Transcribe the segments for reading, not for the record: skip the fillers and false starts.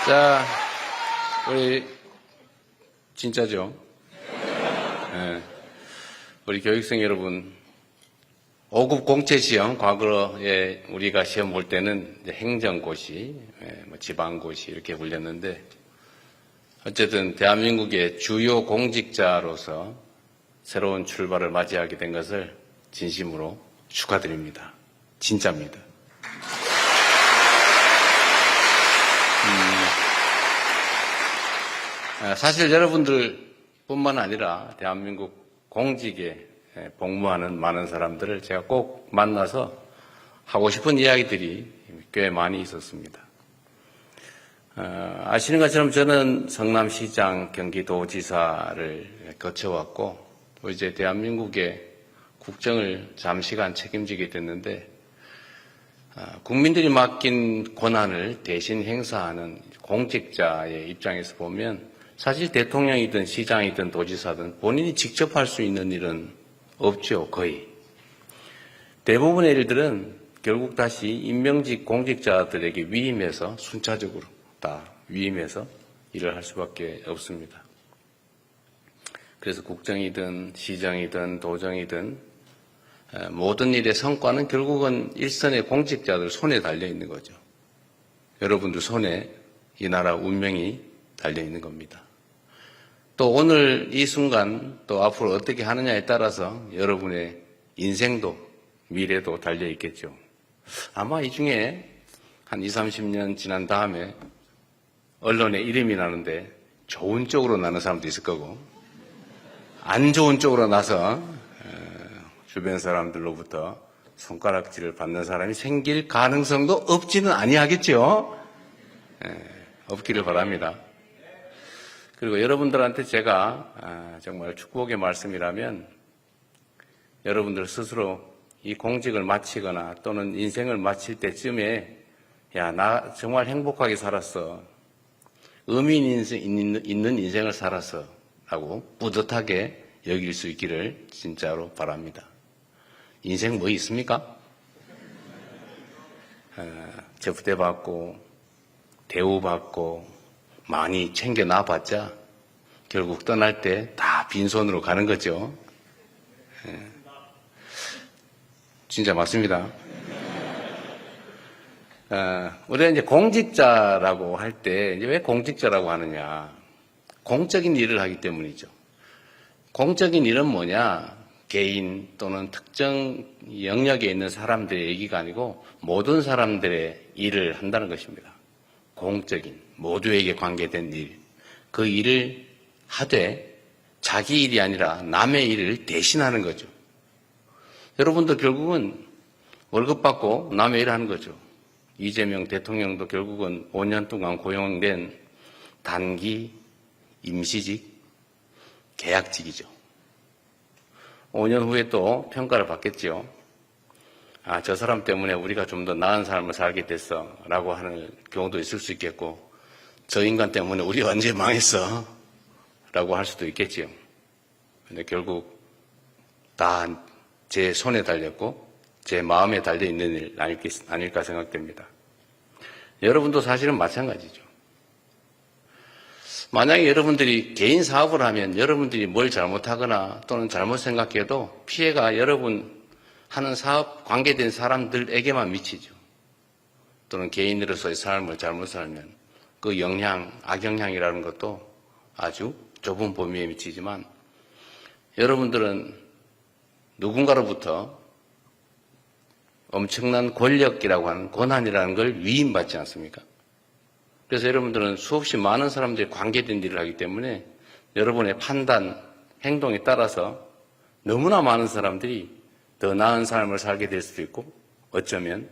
자, 우리 진짜죠? 네. 우리 교육생 여러분, 5급 공채 시험, 과거에 우리가 시험 볼 때는 이제 행정고시, 지방고시 이렇게 불렸는데, 어쨌든 대한민국의 주요 공직자로서 새로운 출발을 맞이하게 된 것을 진심으로 축하드립니다. 진짜입니다. 사실 여러분들뿐만 아니라 대한민국 공직에 복무하는 많은 사람들을 제가 꼭 만나서 하고 싶은 이야기들이 꽤 많이 있었습니다. 아시는 것처럼 저는 성남시장, 경기도지사를 거쳐왔고 또 이제 대한민국의 국정을 잠시간 책임지게 됐는데 국민들이 맡긴 권한을 대신 행사하는 공직자의 입장에서 보면 사실 대통령이든 시장이든 도지사든 본인이 직접 할 수 있는 일은 없죠, 거의. 대부분의 일들은 결국 다시 임명직 공직자들에게 위임해서 순차적으로 다 위임해서 일을 할 수밖에 없습니다. 그래서 국정이든 시정이든 도정이든 모든 일의 성과는 결국은 일선의 공직자들 손에 달려 있는 거죠. 여러분들 손에 이 나라 운명이 달려 있는 겁니다. 또 오늘 이 순간 또 앞으로 어떻게 하느냐에 따라서 여러분의 인생도 미래도 달려 있겠죠. 아마 이 중에 한 20, 30년 지난 다음에 언론에 이름이 나는데 좋은 쪽으로 나는 사람도 있을 거고 안 좋은 쪽으로 나서 주변 사람들로부터 손가락질을 받는 사람이 생길 가능성도 없지는 아니하겠죠. 없기를 바랍니다. 그리고 여러분들한테 제가 정말 축복의 말씀이라면 여러분들 스스로 이 공직을 마치거나 또는 인생을 마칠 때쯤에 야, 나 정말 행복하게 살았어. 의미 있는 인생을 살았어. 라고 뿌듯하게 여길 수 있기를 진짜로 바랍니다. 인생 뭐 있습니까? 접대받고 대우받고 많이 챙겨 놔봤자 결국 떠날 때 다 빈손으로 가는 거죠. 진짜 맞습니다. 우리가 이제 공직자라고 할 때 왜 공직자라고 하느냐? 공적인 일을 하기 때문이죠. 공적인 일은 뭐냐? 개인 또는 특정 영역에 있는 사람들의 얘기가 아니고 모든 사람들의 일을 한다는 것입니다. 공적인, 모두에게 관계된 일. 그 일을 하되 자기 일이 아니라 남의 일을 대신하는 거죠. 여러분도 결국은 월급 받고 남의 일을 하는 거죠. 이재명 대통령도 결국은 5년 동안 고용된 단기 임시직, 계약직이죠. 5년 후에 또 평가를 받겠죠. 아, 저 사람 때문에 우리가 좀 더 나은 삶을 살게 됐어 라고 하는 경우도 있을 수 있겠고 저 인간 때문에 우리 완전히 망했어 라고 할 수도 있겠지요. 근데 결국 다 제 손에 달렸고 제 마음에 달려있는 일 아닐까 생각됩니다. 여러분도 사실은 마찬가지죠. 만약에 여러분들이 개인 사업을 하면 여러분들이 뭘 잘못하거나 또는 잘못 생각해도 피해가 여러분 하는 사업 관계된 사람들에게만 미치죠. 또는 개인으로서의 삶을 잘못 살면 그 영향, 악영향이라는 것도 아주 좁은 범위에 미치지만 여러분들은 누군가로부터 엄청난 권력이라고 하는 권한이라는 걸 위임받지 않습니까? 그래서 여러분들은 수없이 많은 사람들이 관계된 일을 하기 때문에 여러분의 판단, 행동에 따라서 너무나 많은 사람들이 더 나은 삶을 살게 될 수도 있고 어쩌면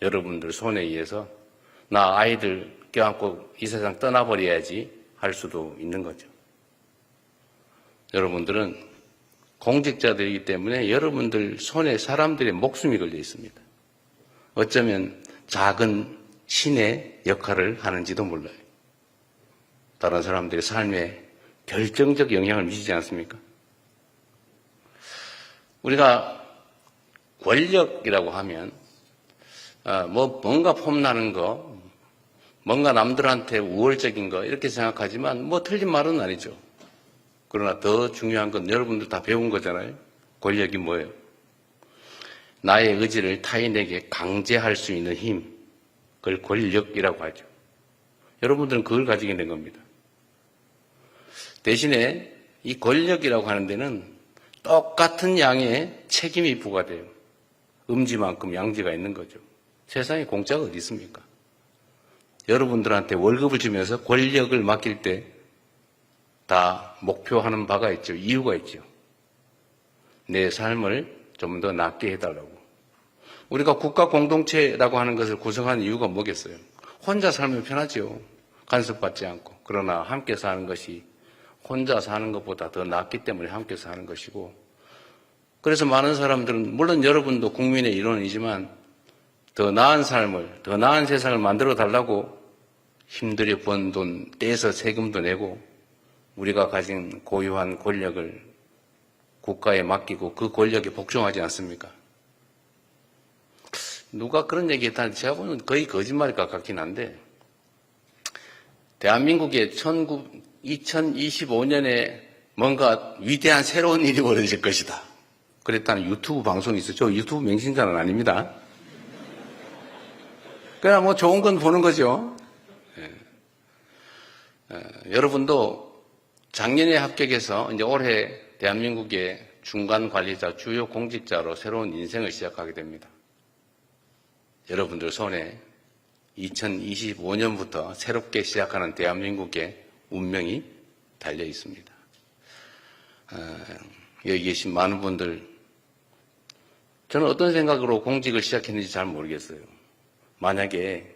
여러분들 손에 의해서 나 아이들 껴안고 이 세상 떠나버려야지 할 수도 있는 거죠. 여러분들은 공직자들이기 때문에 여러분들 손에 사람들의 목숨이 걸려 있습니다. 어쩌면 작은 신의 역할을 하는지도 몰라요. 다른 사람들의 삶에 결정적 영향을 미치지 않습니까? 우리가 권력이라고 하면 뭔가 폼나는 거, 뭔가 남들한테 우월적인 거 이렇게 생각하지만 뭐 틀린 말은 아니죠. 그러나 더 중요한 건 여러분들 다 배운 거잖아요. 권력이 뭐예요? 나의 의지를 타인에게 강제할 수 있는 힘, 그걸 권력이라고 하죠. 여러분들은 그걸 가지게 된 겁니다. 대신에 이 권력이라고 하는 데는 똑같은 양의 책임이 부과돼요. 음지만큼 양지가 있는 거죠. 세상에 공짜가 어디 있습니까? 여러분들한테 월급을 주면서 권력을 맡길 때 다 목표하는 바가 있죠. 이유가 있죠. 내 삶을 좀 더 낫게 해달라고. 우리가 국가 공동체라고 하는 것을 구성하는 이유가 뭐겠어요? 혼자 살면 편하죠. 간섭받지 않고. 그러나 함께 사는 것이 혼자 사는 것보다 더 낫기 때문에 함께 사는 것이고, 그래서 많은 사람들은 물론 여러분도 국민의 일원이지만 더 나은 삶을, 더 나은 세상을 만들어 달라고 힘들게 번 돈 떼서 세금도 내고 우리가 가진 고유한 권력을 국가에 맡기고 그 권력에 복종하지 않습니까? 누가 그런 얘기 했다는데 제가 보는 거의 거짓말일 것 같긴 한데, 대한민국에 2025년에 뭔가 위대한 새로운 일이 벌어질 것이다. 그랬다는 유튜브 방송이 있었죠. 유튜브 맹신자는 아닙니다. 그냥 뭐 좋은 건 보는 거죠. 여러분도 작년에 합격해서 이제 올해 대한민국의 중간 관리자, 주요 공직자로 새로운 인생을 시작하게 됩니다. 여러분들 손에 2025년부터 새롭게 시작하는 대한민국의 운명이 달려 있습니다. 여기 계신 많은 분들, 저는 어떤 생각으로 공직을 시작했는지 잘 모르겠어요. 만약에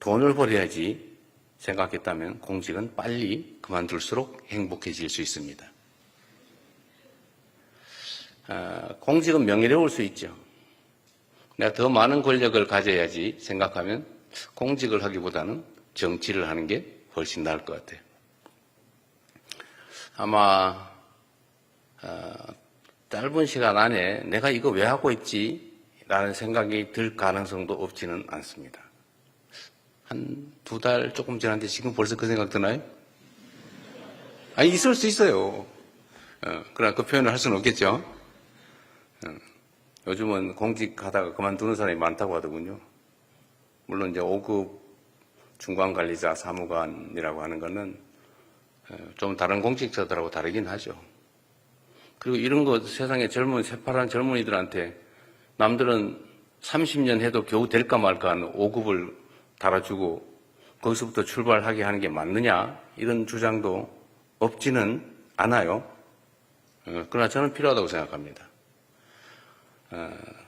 돈을 벌어야지 생각했다면 공직은 빨리 그만둘수록 행복해질 수 있습니다. 공직은 명예로울 수 있죠. 내가 더 많은 권력을 가져야지 생각하면 공직을 하기보다는 정치를 하는 게 훨씬 나을 것 같아요. 아마 짧은 시간 안에 내가 이거 왜 하고 있지? 라는 생각이 들 가능성도 없지는 않습니다. 한 2달 조금 지났는데 지금 벌써 그 생각 드나요? 아니, 있을 수 있어요. 그러나 그 표현을 할 수는 없겠죠. 요즘은 공직하다가 그만두는 사람이 많다고 하더군요. 물론 이제 5급 중간관리자 사무관이라고 하는 거는 좀 다른 공직자들하고 다르긴 하죠. 그리고 이런 거 세상에 젊은 새파란 젊은이들한테 남들은 30년 해도 겨우 될까 말까 하는 5급을 달아주고 거기서부터 출발하게 하는 게 맞느냐, 이런 주장도 없지는 않아요. 그러나 저는 필요하다고 생각합니다.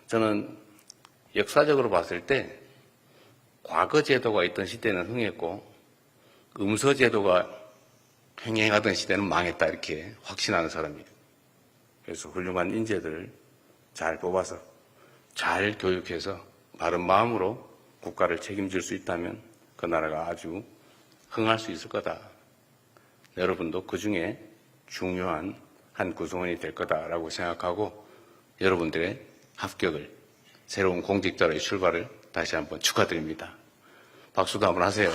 저는 역사적으로 봤을 때 과거 제도가 있던 시대는 흥했고 음서 제도가 횡행하던 시대는 망했다, 이렇게 확신하는 사람이에요. 그래서 훌륭한 인재들을 잘 뽑아서 잘 교육해서 바른 마음으로 국가를 책임질 수 있다면 그 나라가 아주 흥할 수 있을 거다. 여러분도 그 중에 중요한 한 구성원이 될 거다라고 생각하고 여러분들의 합격을, 새로운 공직자로의 출발을 다시 한번 축하드립니다. 박수도 한번 하세요.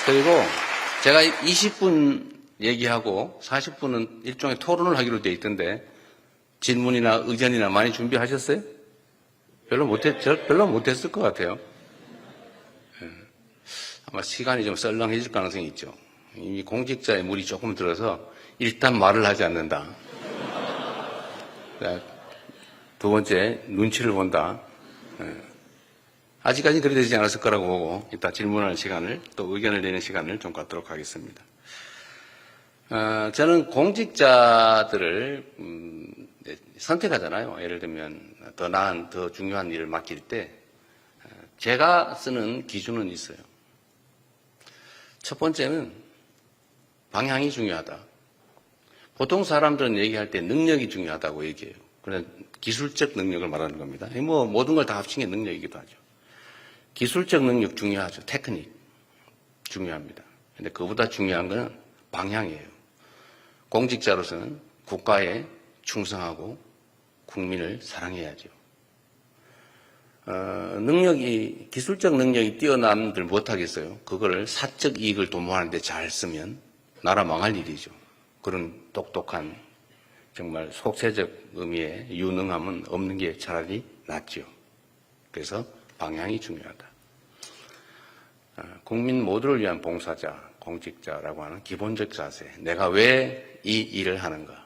그리고 제가 20분 얘기하고 40분은 일종의 토론을 하기로 돼 있던데 질문이나 의견이나 많이 준비하셨어요? 별로 못했을 것 같아요. 아마 시간이 좀 썰렁해질 가능성이 있죠. 이미 공직자의 물이 조금 들어서 일단 말을 하지 않는다. 두 번째, 눈치를 본다. 아직까지는 그리 되지 않았을 거라고 보고 이따 질문할 시간을, 또 의견을 내는 시간을 좀 갖도록 하겠습니다. 저는 공직자들을 선택하잖아요. 예를 들면 더 나은, 더 중요한 일을 맡길 때 제가 쓰는 기준은 있어요. 첫 번째는 방향이 중요하다. 보통 사람들은 얘기할 때 능력이 중요하다고 얘기해요. 그런 기술적 능력을 말하는 겁니다. 뭐 모든 걸 다 합친 게 능력이기도 하죠. 기술적 능력 중요하죠. 테크닉 중요합니다. 근데 그보다 중요한 건 방향이에요. 공직자로서는 국가에 충성하고 국민을 사랑해야죠. 기술적 능력이 뛰어남들 못하겠어요. 그거를 사적 이익을 도모하는 데 잘 쓰면 나라 망할 일이죠. 그런 똑똑한 정말 속세적 의미의 유능함은 없는 게 차라리 낫죠. 그래서 방향이 중요하다. 국민 모두를 위한 봉사자, 공직자라고 하는 기본적 자세. 내가 왜 이 일을 하는가?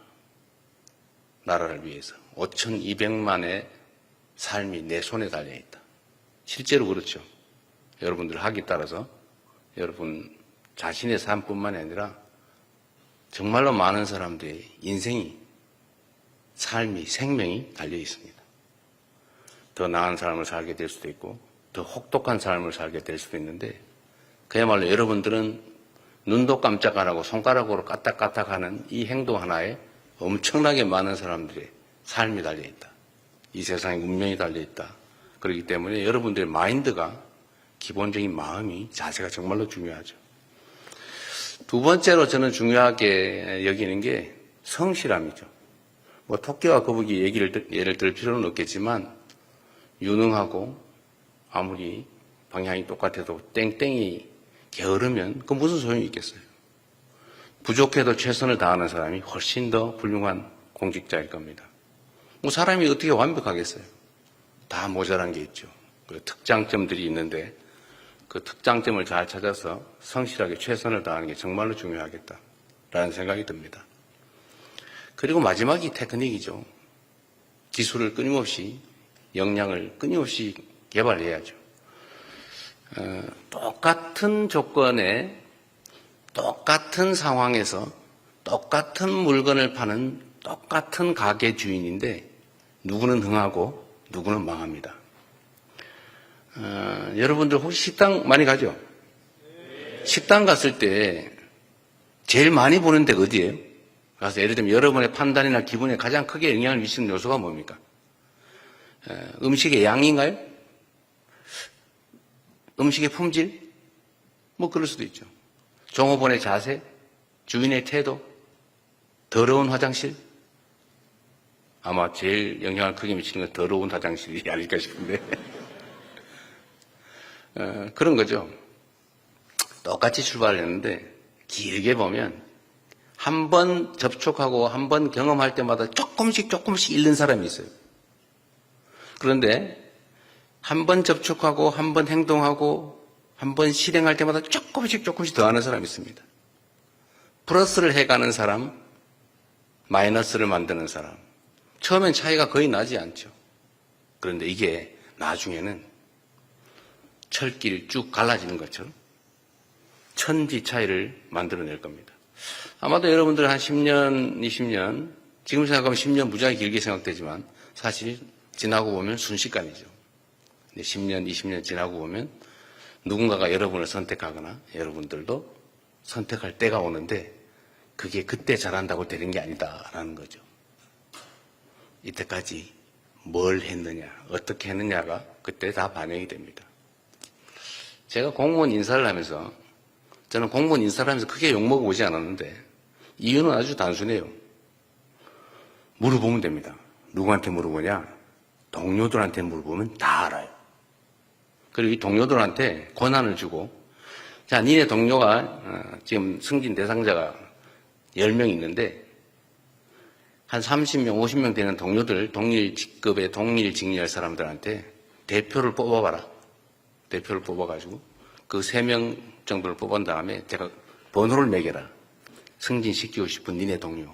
나라를 위해서. 5,200만의 삶이 내 손에 달려있다. 실제로 그렇죠. 여러분들 학에 따라서 여러분 자신의 삶뿐만이 아니라 정말로 많은 사람들의 인생이, 삶이, 생명이 달려 있습니다. 더 나은 삶을 살게 될 수도 있고 더 혹독한 삶을 살게 될 수도 있는데 그야말로 여러분들은 눈도 깜짝 안 하고 손가락으로 까딱까딱하는 이 행동 하나에 엄청나게 많은 사람들의 삶이 달려있다. 이 세상에 운명이 달려있다. 그렇기 때문에 여러분들의 마인드가, 기본적인 마음이, 자세가 정말로 중요하죠. 두 번째로 저는 중요하게 여기는 게 성실함이죠. 뭐 토끼와 거북이 예를 들 필요는 없겠지만 유능하고 아무리 방향이 똑같아도 땡땡이 게으르면 그 무슨 소용이 있겠어요. 부족해도 최선을 다하는 사람이 훨씬 더 훌륭한 공직자일 겁니다. 뭐 사람이 어떻게 완벽하겠어요. 다 모자란 게 있죠. 그 특장점들이 있는데 그 특장점을 잘 찾아서 성실하게 최선을 다하는 게 정말로 중요하겠다라는 생각이 듭니다. 그리고 마지막이 테크닉이죠. 기술을 끊임없이, 역량을 끊임없이 개발해야죠. 똑같은 조건에 똑같은 상황에서 똑같은 물건을 파는 똑같은 가게 주인인데 누구는 흥하고 누구는 망합니다. 여러분들 혹시 식당 많이 가죠? 식당 갔을 때 제일 많이 보는 데가 어디예요? 가서 예를 들면 여러분의 판단이나 기분에 가장 크게 영향을 미치는 요소가 뭡니까? 음식의 양인가요? 음식의 품질? 뭐 그럴 수도 있죠. 종업원의 자세? 주인의 태도? 더러운 화장실? 아마 제일 영향을 크게 미치는 건 더러운 화장실이 아닐까 싶은데 그런 거죠. 똑같이 출발을 했는데 길게 보면 한 번 접촉하고 한 번 경험할 때마다 조금씩 잃는 사람이 있어요. 그런데 한 번 접촉하고 한 번 행동하고 한 번 실행할 때마다 조금씩 더 하는 사람이 있습니다. 플러스를 해가는 사람, 마이너스를 만드는 사람. 처음엔 차이가 거의 나지 않죠. 그런데 이게 나중에는 철길 쭉 갈라지는 것처럼 천지 차이를 만들어낼 겁니다. 아마도 여러분들 한 10년, 20년, 지금 생각하면 10년 무지하게 길게 생각되지만 사실 지나고 보면 순식간이죠. 10년, 20년 지나고 보면 누군가가 여러분을 선택하거나 여러분들도 선택할 때가 오는데 그게 그때 잘한다고 되는 게 아니다라는 거죠. 이때까지 뭘 했느냐, 어떻게 했느냐가 그때 다 반영이 됩니다. 제가 공무원 인사를 하면서 저는 공무원 인사를 하면서 크게 욕먹어보지 않았는데 이유는 아주 단순해요. 물어보면 됩니다. 누구한테 물어보냐? 동료들한테 물어보면 다 알아요. 그리고 이 동료들한테 권한을 주고 자, 니네 동료가 지금 승진 대상자가 10명 있는데 한 30명, 50명 되는 동료들, 동일 직급의 동일 직리할 사람들한테 대표를 뽑아봐라. 대표를 뽑아가지고 그 3명 정도를 뽑은 다음에 제가 번호를 매겨라. 승진시키고 싶은 니네 동료.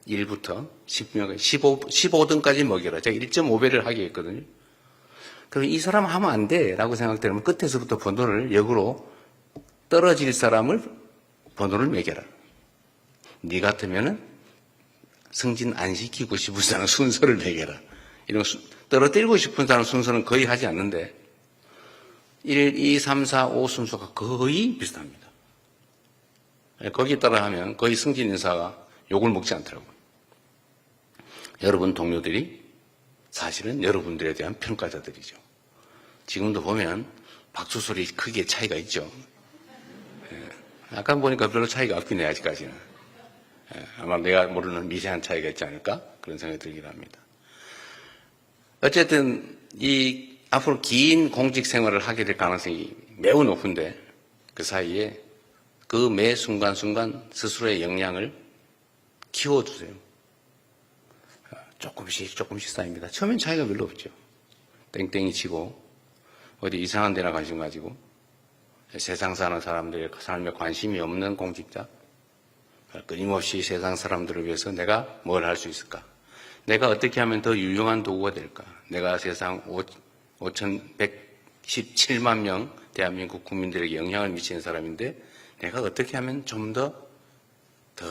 1부터 10명, 15등까지 먹여라. 제가 1.5배를 하게 했거든요. 그럼 이 사람 하면 안 돼. 라고 생각되면 끝에서부터 번호를 역으로 떨어질 사람을 번호를 매겨라. 네 같으면은 승진 안 시키고 싶은 사람 순서를 매겨라. 이런 떨어뜨리고 싶은 사람 순서는 거의 하지 않는데 1, 2, 3, 4, 5 순서가 거의 비슷합니다. 거기에 따라 하면 거의 승진 인사가 욕을 먹지 않더라고요. 여러분 동료들이 사실은 여러분들에 대한 평가자들이죠. 지금도 보면 박수 소리 크게 차이가 있죠. 아까 보니까 별로 차이가 없긴 해 아직까지는. 아마 내가 모르는 미세한 차이가 있지 않을까 그런 생각이 들긴 합니다. 어쨌든 이 앞으로 긴 공직 생활을 하게 될 가능성이 매우 높은데 그 사이에 그 매 순간순간 스스로의 역량을 키워주세요. 조금씩 쌓입니다. 처음엔 차이가 별로 없죠. 땡땡이 치고 어디 이상한 데나 관심 가지고 세상 사는 사람들의 삶에 관심이 없는 공직자, 끊임없이 세상 사람들을 위해서 내가 뭘 할 수 있을까? 내가 어떻게 하면 더 유용한 도구가 될까? 내가 세상 5,117만 명 대한민국 국민들에게 영향을 미치는 사람인데 내가 어떻게 하면 좀 더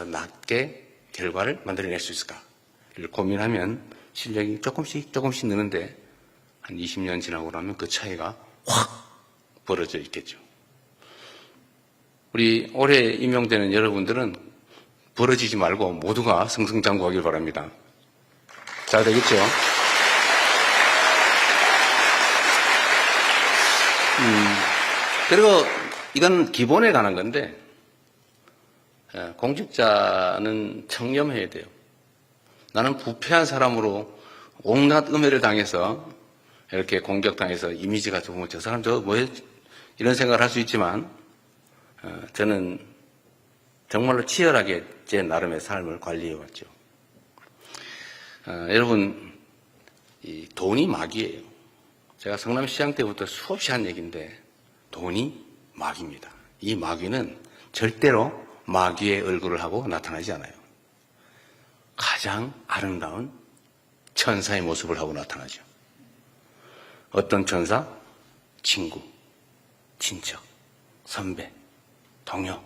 낮게 결과를 만들어낼 수 있을까를 고민하면 실력이 조금씩 느는데 한 20년 지나고 나면 그 차이가 확 벌어져 있겠죠. 우리 올해 임용되는 여러분들은 벌어지지 말고 모두가 승승장구하길 바랍니다. 잘 되겠죠? 그리고 이건 기본에 관한 건데 공직자는 청렴해야 돼요. 나는 부패한 사람으로 온갖 음해를 당해서 이렇게 공격당해서 이미지가 좀 저 사람 이런 생각을 할 수 있지만 저는 정말로 치열하게 제 나름의 삶을 관리해 왔죠. 여러분, 이 돈이 마귀예요. 제가 성남시장 때부터 수없이 한 얘기인데 돈이 마귀입니다. 이 마귀는 절대로 마귀의 얼굴을 하고 나타나지 않아요. 가장 아름다운 천사의 모습을 하고 나타나죠. 어떤 천사? 친구, 친척, 선배, 동료,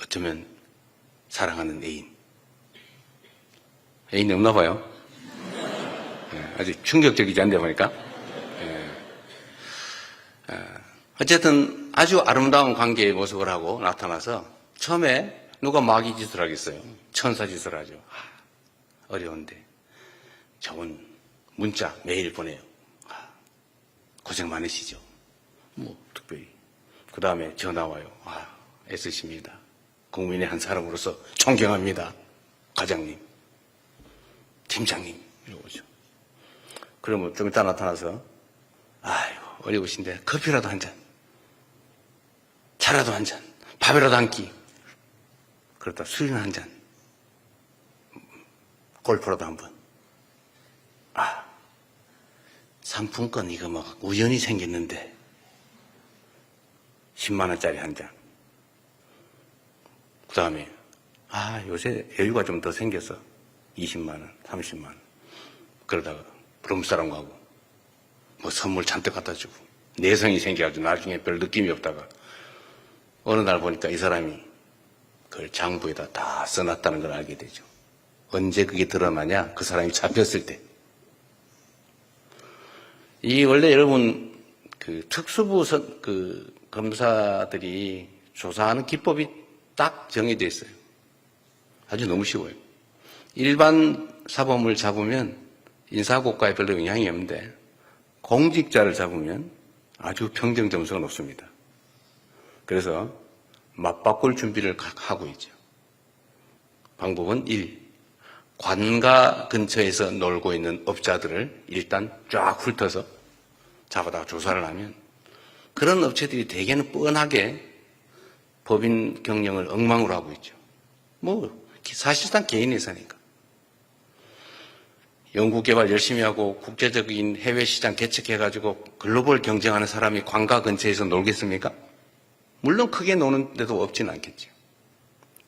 어쩌면 사랑하는 애인. 애인이 없나 봐요. 아주 충격적이지 않냐 보니까. 어쨌든 아주 아름다운 관계의 모습을 하고 나타나서 처음에 누가 마귀 짓을 하겠어요. 천사 짓을 하죠. 어려운데 좋은 문자 매일 보내요. 고생 많으시죠. 특별히. 그 다음에 전화 와요. 애쓰십니다. 국민의 한 사람으로서 존경합니다. 과장님, 팀장님 이러고 오죠. 그러면 좀 이따 나타나서 아이고 어려우신데 커피라도 한 잔, 차라도 한 잔, 밥이라도 한 끼, 그러다 술이나 한 잔, 골프라도 한 번. 상품권 이거 막 우연히 생겼는데 10만 원짜리 한 잔. 그 다음에 요새 여유가 좀 더 생겨서 20만 원, 30만 원. 그러다가 부름사람하고 뭐 선물 잔뜩 갖다 주고 내성이 생겨가지고 나중에 별 느낌이 없다가 어느 날 보니까 이 사람이 그걸 장부에다 다 써놨다는 걸 알게 되죠. 언제 그게 드러나냐? 그 사람이 잡혔을 때. 이 원래 여러분 그 특수부 검사들이 조사하는 기법이 딱 정해져 있어요. 아주 너무 쉬워요. 일반 사범을 잡으면 인사고과에 별로 영향이 없는데 공직자를 잡으면 아주 평정 점수가 높습니다. 그래서 맞바꿀 준비를 하고 있죠. 방법은 1. 관가 근처에서 놀고 있는 업자들을 일단 쫙 훑어서 잡아다가 조사를 하면 그런 업체들이 대개는 뻔하게 법인 경영을 엉망으로 하고 있죠. 사실상 개인 회사니까. 연구개발 열심히 하고 국제적인 해외시장 개척해가지고 글로벌 경쟁하는 사람이 관가 근처에서 놀겠습니까? 물론 크게 노는 데도 없지는 않겠죠.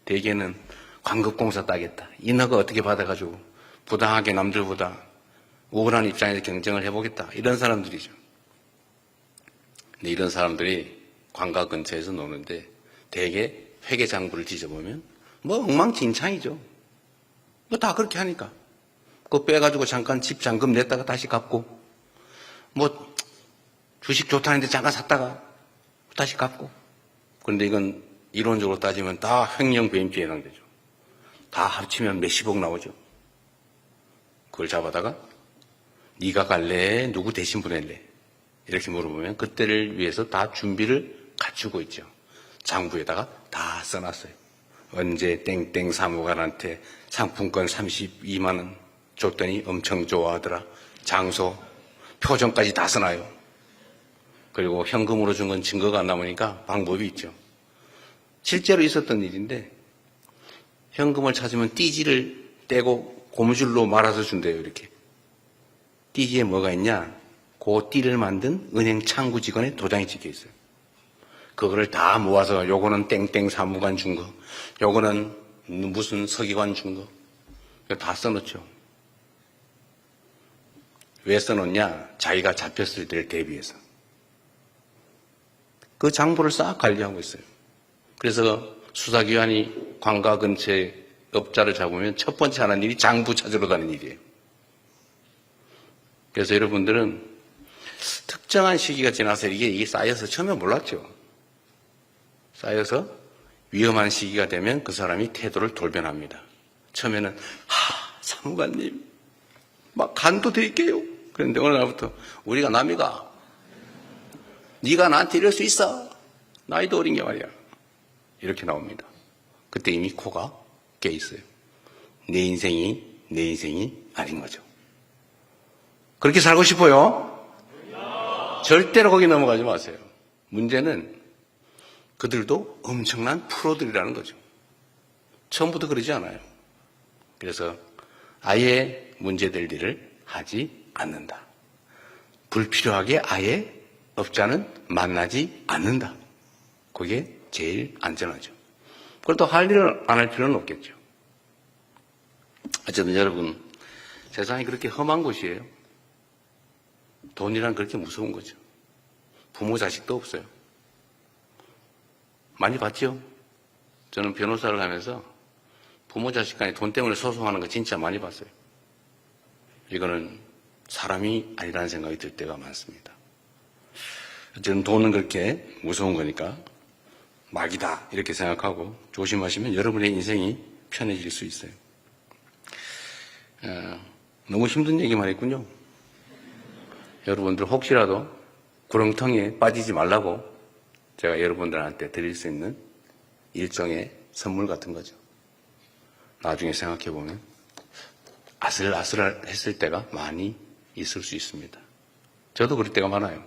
대개는 광급공사 따겠다. 인허가 어떻게 받아가지고 부당하게 남들보다 우월한 입장에서 경쟁을 해보겠다. 이런 사람들이죠. 근데 이런 사람들이 관가 근처에서 노는데 대개 회계장부를 뒤져보면 엉망진창이죠. 다 그렇게 하니까. 그거 빼가지고 잠깐 집 잔금 냈다가 다시 갚고 주식 좋다는데 잠깐 샀다가 다시 갚고. 그런데 이건 이론적으로 따지면 다 횡령 배임죄에 해당되죠. 다 합치면 몇십억 나오죠. 그걸 잡아다가 네가 갈래? 누구 대신 보낼래? 이렇게 물어보면 그때를 위해서 다 준비를 갖추고 있죠. 장부에다가 다 써놨어요. 언제 땡땡 사무관한테 상품권 32만 원 줬더니 엄청 좋아하더라. 장소, 표정까지 다 써놔요. 그리고 현금으로 준 건 증거가 안 남으니까 방법이 있죠. 실제로 있었던 일인데 현금을 찾으면 띠지를 떼고 고무줄로 말아서 준대요. 이렇게. 띠지에 뭐가 있냐? 그 띠를 만든 은행 창구 직원의 도장이 찍혀 있어요. 그거를 다 모아서 요거는 땡땡 사무관 준 거, 요거는 무슨 서기관 준 거, 다 써놓죠. 왜 써놓냐? 자기가 잡혔을 때를 대비해서. 그 장부를 싹 관리하고 있어요. 그래서 수사기관이 관가 근처에 업자를 잡으면 첫 번째 하는 일이 장부 찾으러 가는 일이에요. 그래서 여러분들은 특정한 시기가 지나서 이게 쌓여서 처음에 몰랐죠. 쌓여서 위험한 시기가 되면 그 사람이 태도를 돌변합니다. 처음에는 사무관님 막 간도 드릴게요. 그런데 어느 날부터 우리가 남이가 네가 나한테 이럴 수 있어. 나이도 어린 게 말이야. 이렇게 나옵니다. 그때 이미 코가 깨 있어요. 내 인생이 아닌 거죠. 그렇게 살고 싶어요? 절대로 거기 넘어가지 마세요. 문제는 그들도 엄청난 프로들이라는 거죠. 처음부터 그러지 않아요. 그래서 아예 문제될 일을 하지 않는다. 불필요하게 아예 업자는 만나지 않는다. 그게 제일 안전하죠. 그렇다고 할 일을 안 할 필요는 없겠죠. 어쨌든 여러분, 세상이 그렇게 험한 곳이에요. 돈이란 그렇게 무서운 거죠. 부모 자식도 없어요. 많이 봤죠? 저는 변호사를 하면서 부모 자식 간에 돈 때문에 소송하는 거 진짜 많이 봤어요. 이거는 사람이 아니라는 생각이 들 때가 많습니다. 어쨌든 돈은 그렇게 무서운 거니까 막이다 이렇게 생각하고 조심하시면 여러분의 인생이 편해질 수 있어요. 너무 힘든 얘기만 했군요. 여러분들 혹시라도 구렁텅이에 빠지지 말라고 제가 여러분들한테 드릴 수 있는 일종의 선물 같은 거죠. 나중에 생각해보면 아슬아슬했을 때가 많이 있을 수 있습니다. 저도 그럴 때가 많아요.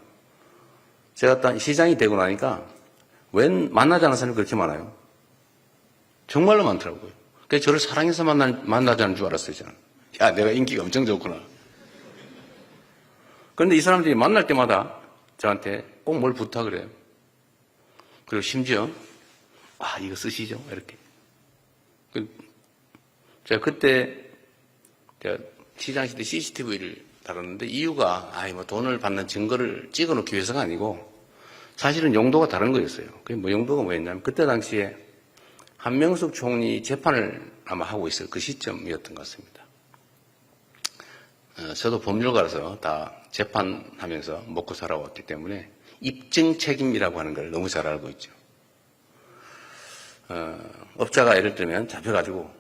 제가 딱 시장이 되고 나니까 웬 만나지 않은 사람이 그렇게 많아요. 정말로 많더라고요. 그래서 저를 사랑해서 만나자는 줄 알았어요, 저는. 야, 내가 인기가 엄청 좋구나. 그런데 이 사람들이 만날 때마다 저한테 꼭 뭘 부탁을 해요. 그리고 심지어, 이거 쓰시죠? 이렇게. 제가 그때, 시장시대 CCTV를 다뤘는데 이유가, 돈을 받는 증거를 찍어 놓기 위해서가 아니고, 사실은 용도가 다른 거였어요. 그게 용도가 뭐였냐면, 그때 당시에 한명숙 총리 재판을 아마 하고 있을 그 시점이었던 것 같습니다. 저도 법률가라서 다 재판하면서 먹고 살아왔기 때문에 입증 책임이라고 하는 걸 너무 잘 알고 있죠. 업자가 예를 들면 잡혀가지고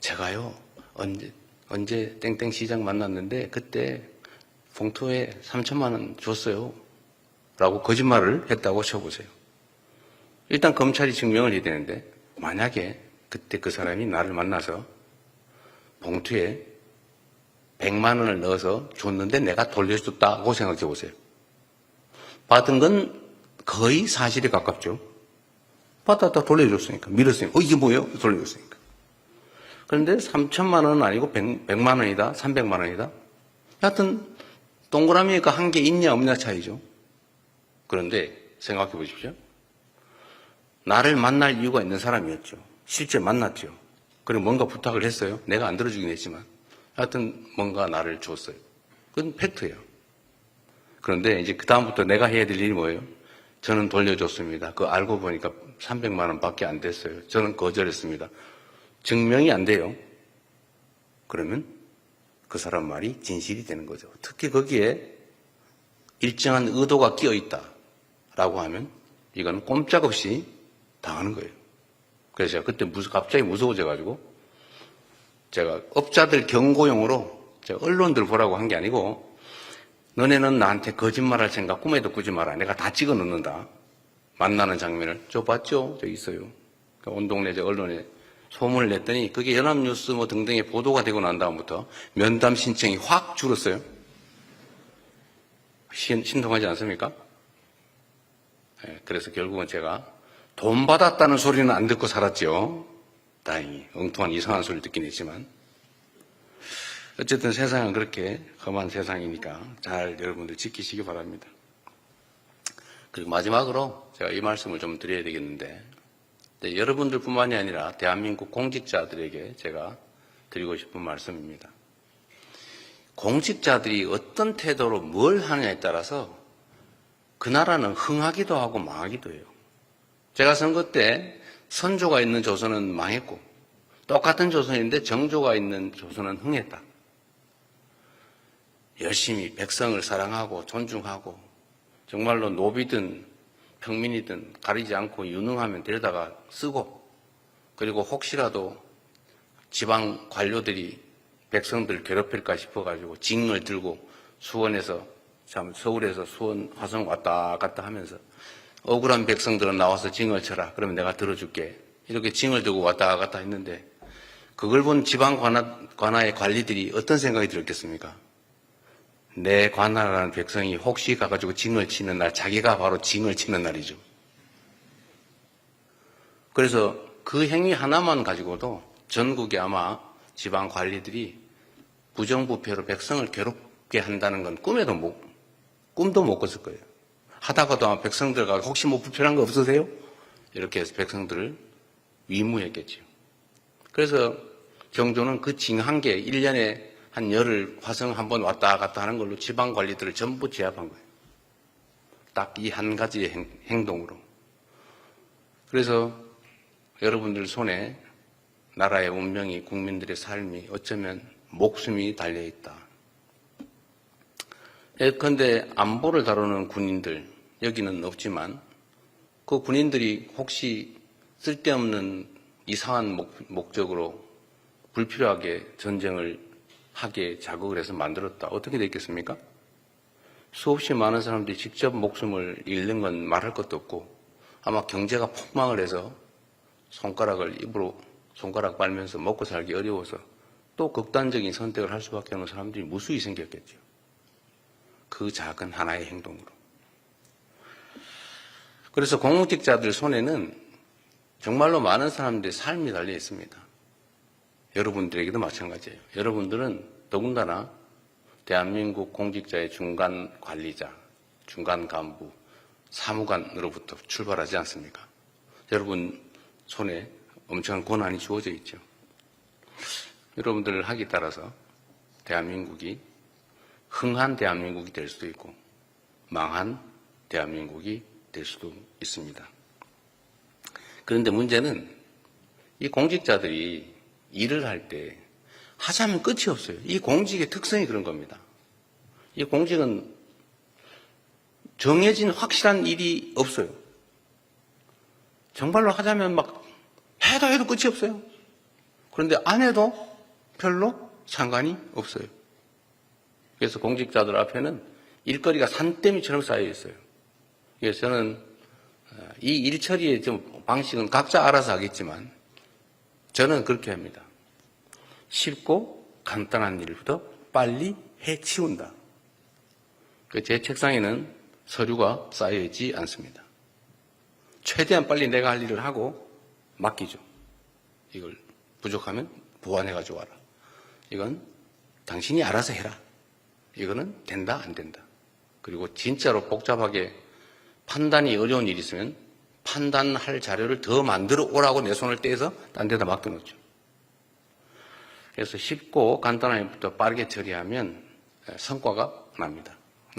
제가요 언제 땡땡 시장 만났는데 그때 봉투에 3천만 원 줬어요 라고 거짓말을 했다고 쳐보세요. 일단 검찰이 증명을 해야 되는데 만약에 그때 그 사람이 나를 만나서 봉투에 100만 원을 넣어서 줬는데 내가 돌려줬다고 생각해 보세요. 받은 건 거의 사실에 가깝죠. 받았다 돌려줬으니까. 밀었으니까. 이게 뭐예요? 돌려줬으니까. 그런데 3천만 원은 아니고 100만 원이다. 300만 원이다. 하여튼 동그라미가 한 개 있냐 없냐 차이죠. 그런데 생각해 보십시오. 나를 만날 이유가 있는 사람이었죠. 실제 만났죠. 그리고 뭔가 부탁을 했어요. 내가 안 들어주긴 했지만. 하여튼 뭔가 나를 줬어요. 그건 팩트예요. 그런데 이제 그 다음부터 내가 해야 될 일이 뭐예요? 저는 돌려줬습니다. 그거 알고 보니까 300만 원밖에 안 됐어요. 저는 거절했습니다. 증명이 안 돼요. 그러면 그 사람 말이 진실이 되는 거죠. 특히 거기에 일정한 의도가 끼어 있다라고 하면 이건 꼼짝없이 당하는 거예요. 그래서 제가 그때 갑자기 무서워져가지고 제가 업자들 경고용으로 제가 언론들 보라고 한 게 아니고 너네는 나한테 거짓말할 생각 꿈에도 꾸지 마라. 내가 다 찍어 놓는다. 만나는 장면을. 저 봤죠? 저 있어요. 온 동네 저 언론에 소문을 냈더니 그게 연합뉴스 뭐 등등에 보도가 되고 난 다음부터 면담 신청이 확 줄었어요. 신통하지 않습니까? 네, 그래서 결국은 제가 돈 받았다는 소리는 안 듣고 살았죠. 다행히 엉뚱한 이상한 소리를 듣긴 했지만 어쨌든 세상은 그렇게 험한 세상이니까 잘 여러분들 지키시기 바랍니다. 그리고 마지막으로 제가 이 말씀을 좀 드려야 되겠는데 여러분들뿐만이 아니라 대한민국 공직자들에게 제가 드리고 싶은 말씀입니다. 공직자들이 어떤 태도로 뭘 하느냐에 따라서 그 나라는 흥하기도 하고 망하기도 해요. 제가 선거 때 선조가 있는 조선은 망했고 똑같은 조선인데 정조가 있는 조선은 흥했다. 열심히 백성을 사랑하고 존중하고 정말로 노비든 평민이든 가리지 않고 유능하면 데려다가 쓰고 그리고 혹시라도 지방 관료들이 백성들 괴롭힐까 싶어가지고 징을 들고 수원에서 서울에서 수원 화성 왔다 갔다 하면서 억울한 백성들은 나와서 징을 쳐라. 그러면 내가 들어줄게. 이렇게 징을 들고 왔다 갔다 했는데 그걸 본 지방 관아의 관리들이 어떤 생각이 들었겠습니까? 내 관할하는 백성이 혹시 가가지고 징을 치는 날 자기가 바로 징을 치는 날이죠. 그래서 그 행위 하나만 가지고도 전국에 아마 지방 관리들이 부정부패로 백성을 괴롭게 한다는 건 꿈도 못 꿨을 거예요. 하다가도 아마 백성들과 혹시 뭐 불편한 거 없으세요? 이렇게 해서 백성들을 위무했겠죠. 그래서 정조는 그 징 한 개, 1년에 한 열흘 화성 한 번 왔다 갔다 하는 걸로 지방 관리들을 전부 제압한 거예요. 딱 이 한 가지의 행동으로. 그래서 여러분들 손에 나라의 운명이 국민들의 삶이 어쩌면 목숨이 달려있다. 예컨대 안보를 다루는 군인들 여기는 없지만 그 군인들이 혹시 쓸데없는 이상한 목적으로 불필요하게 전쟁을 하게 자극을 해서 만들었다. 어떻게 됐겠습니까? 수없이 많은 사람들이 직접 목숨을 잃는 건 말할 것도 없고 아마 경제가 폭망을 해서 손가락 빨면서 먹고 살기 어려워서 또 극단적인 선택을 할 수밖에 없는 사람들이 무수히 생겼겠죠. 그 작은 하나의 행동으로. 그래서 공직자들 손에는 정말로 많은 사람들의 삶이 달려 있습니다. 여러분들에게도 마찬가지예요. 여러분들은 더군다나 대한민국 공직자의 중간 관리자, 중간 간부, 사무관으로부터 출발하지 않습니까? 여러분 손에 엄청난 권한이 주어져 있죠. 여러분들 학에 따라서 대한민국이 흥한 대한민국이 될 수도 있고 망한 대한민국이 될 수도 있습니다. 그런데 문제는 이 공직자들이 일을 할 때 하자면 끝이 없어요. 이 공직의 특성이 그런 겁니다. 이 공직은 정해진 확실한 일이 없어요. 정말로 하자면 막 해도 끝이 없어요. 그런데 안 해도 별로 상관이 없어요. 그래서 공직자들 앞에는 일거리가 산더미처럼 쌓여 있어요. 그래서 저는 이 일 처리의 좀 방식은 각자 알아서 하겠지만 저는 그렇게 합니다. 쉽고 간단한 일부터 빨리 해치운다. 제 책상에는 서류가 쌓여있지 않습니다. 최대한 빨리 내가 할 일을 하고 맡기죠. 이걸 부족하면 보완해가지고 와라. 이건 당신이 알아서 해라. 이거는 된다 안 된다. 그리고 진짜로 복잡하게 판단이 어려운 일이 있으면 판단할 자료를 더 만들어 오라고 내 손을 떼서 딴 데다 맡겨놓죠. 그래서 쉽고 간단한 일부터 빠르게 처리하면 성과가 납니다.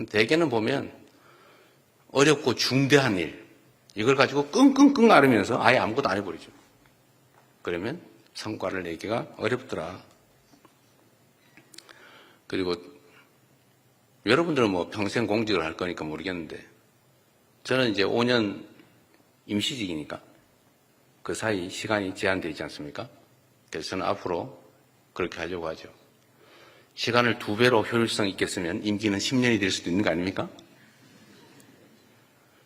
대개는 보면 어렵고 중대한 일, 이걸 가지고 끙끙끙 앓으면서 아예 아무것도 안 해버리죠. 그러면 성과를 내기가 어렵더라. 그리고 여러분들은 뭐 평생 공직을 할 거니까 모르겠는데 저는 이제 5년 임시직이니까 그 사이 시간이 제한되어 있지 않습니까? 그래서 저는 앞으로 그렇게 하려고 하죠. 시간을 2배로 효율성 있게 쓰면 임기는 10년이 될 수도 있는 거 아닙니까?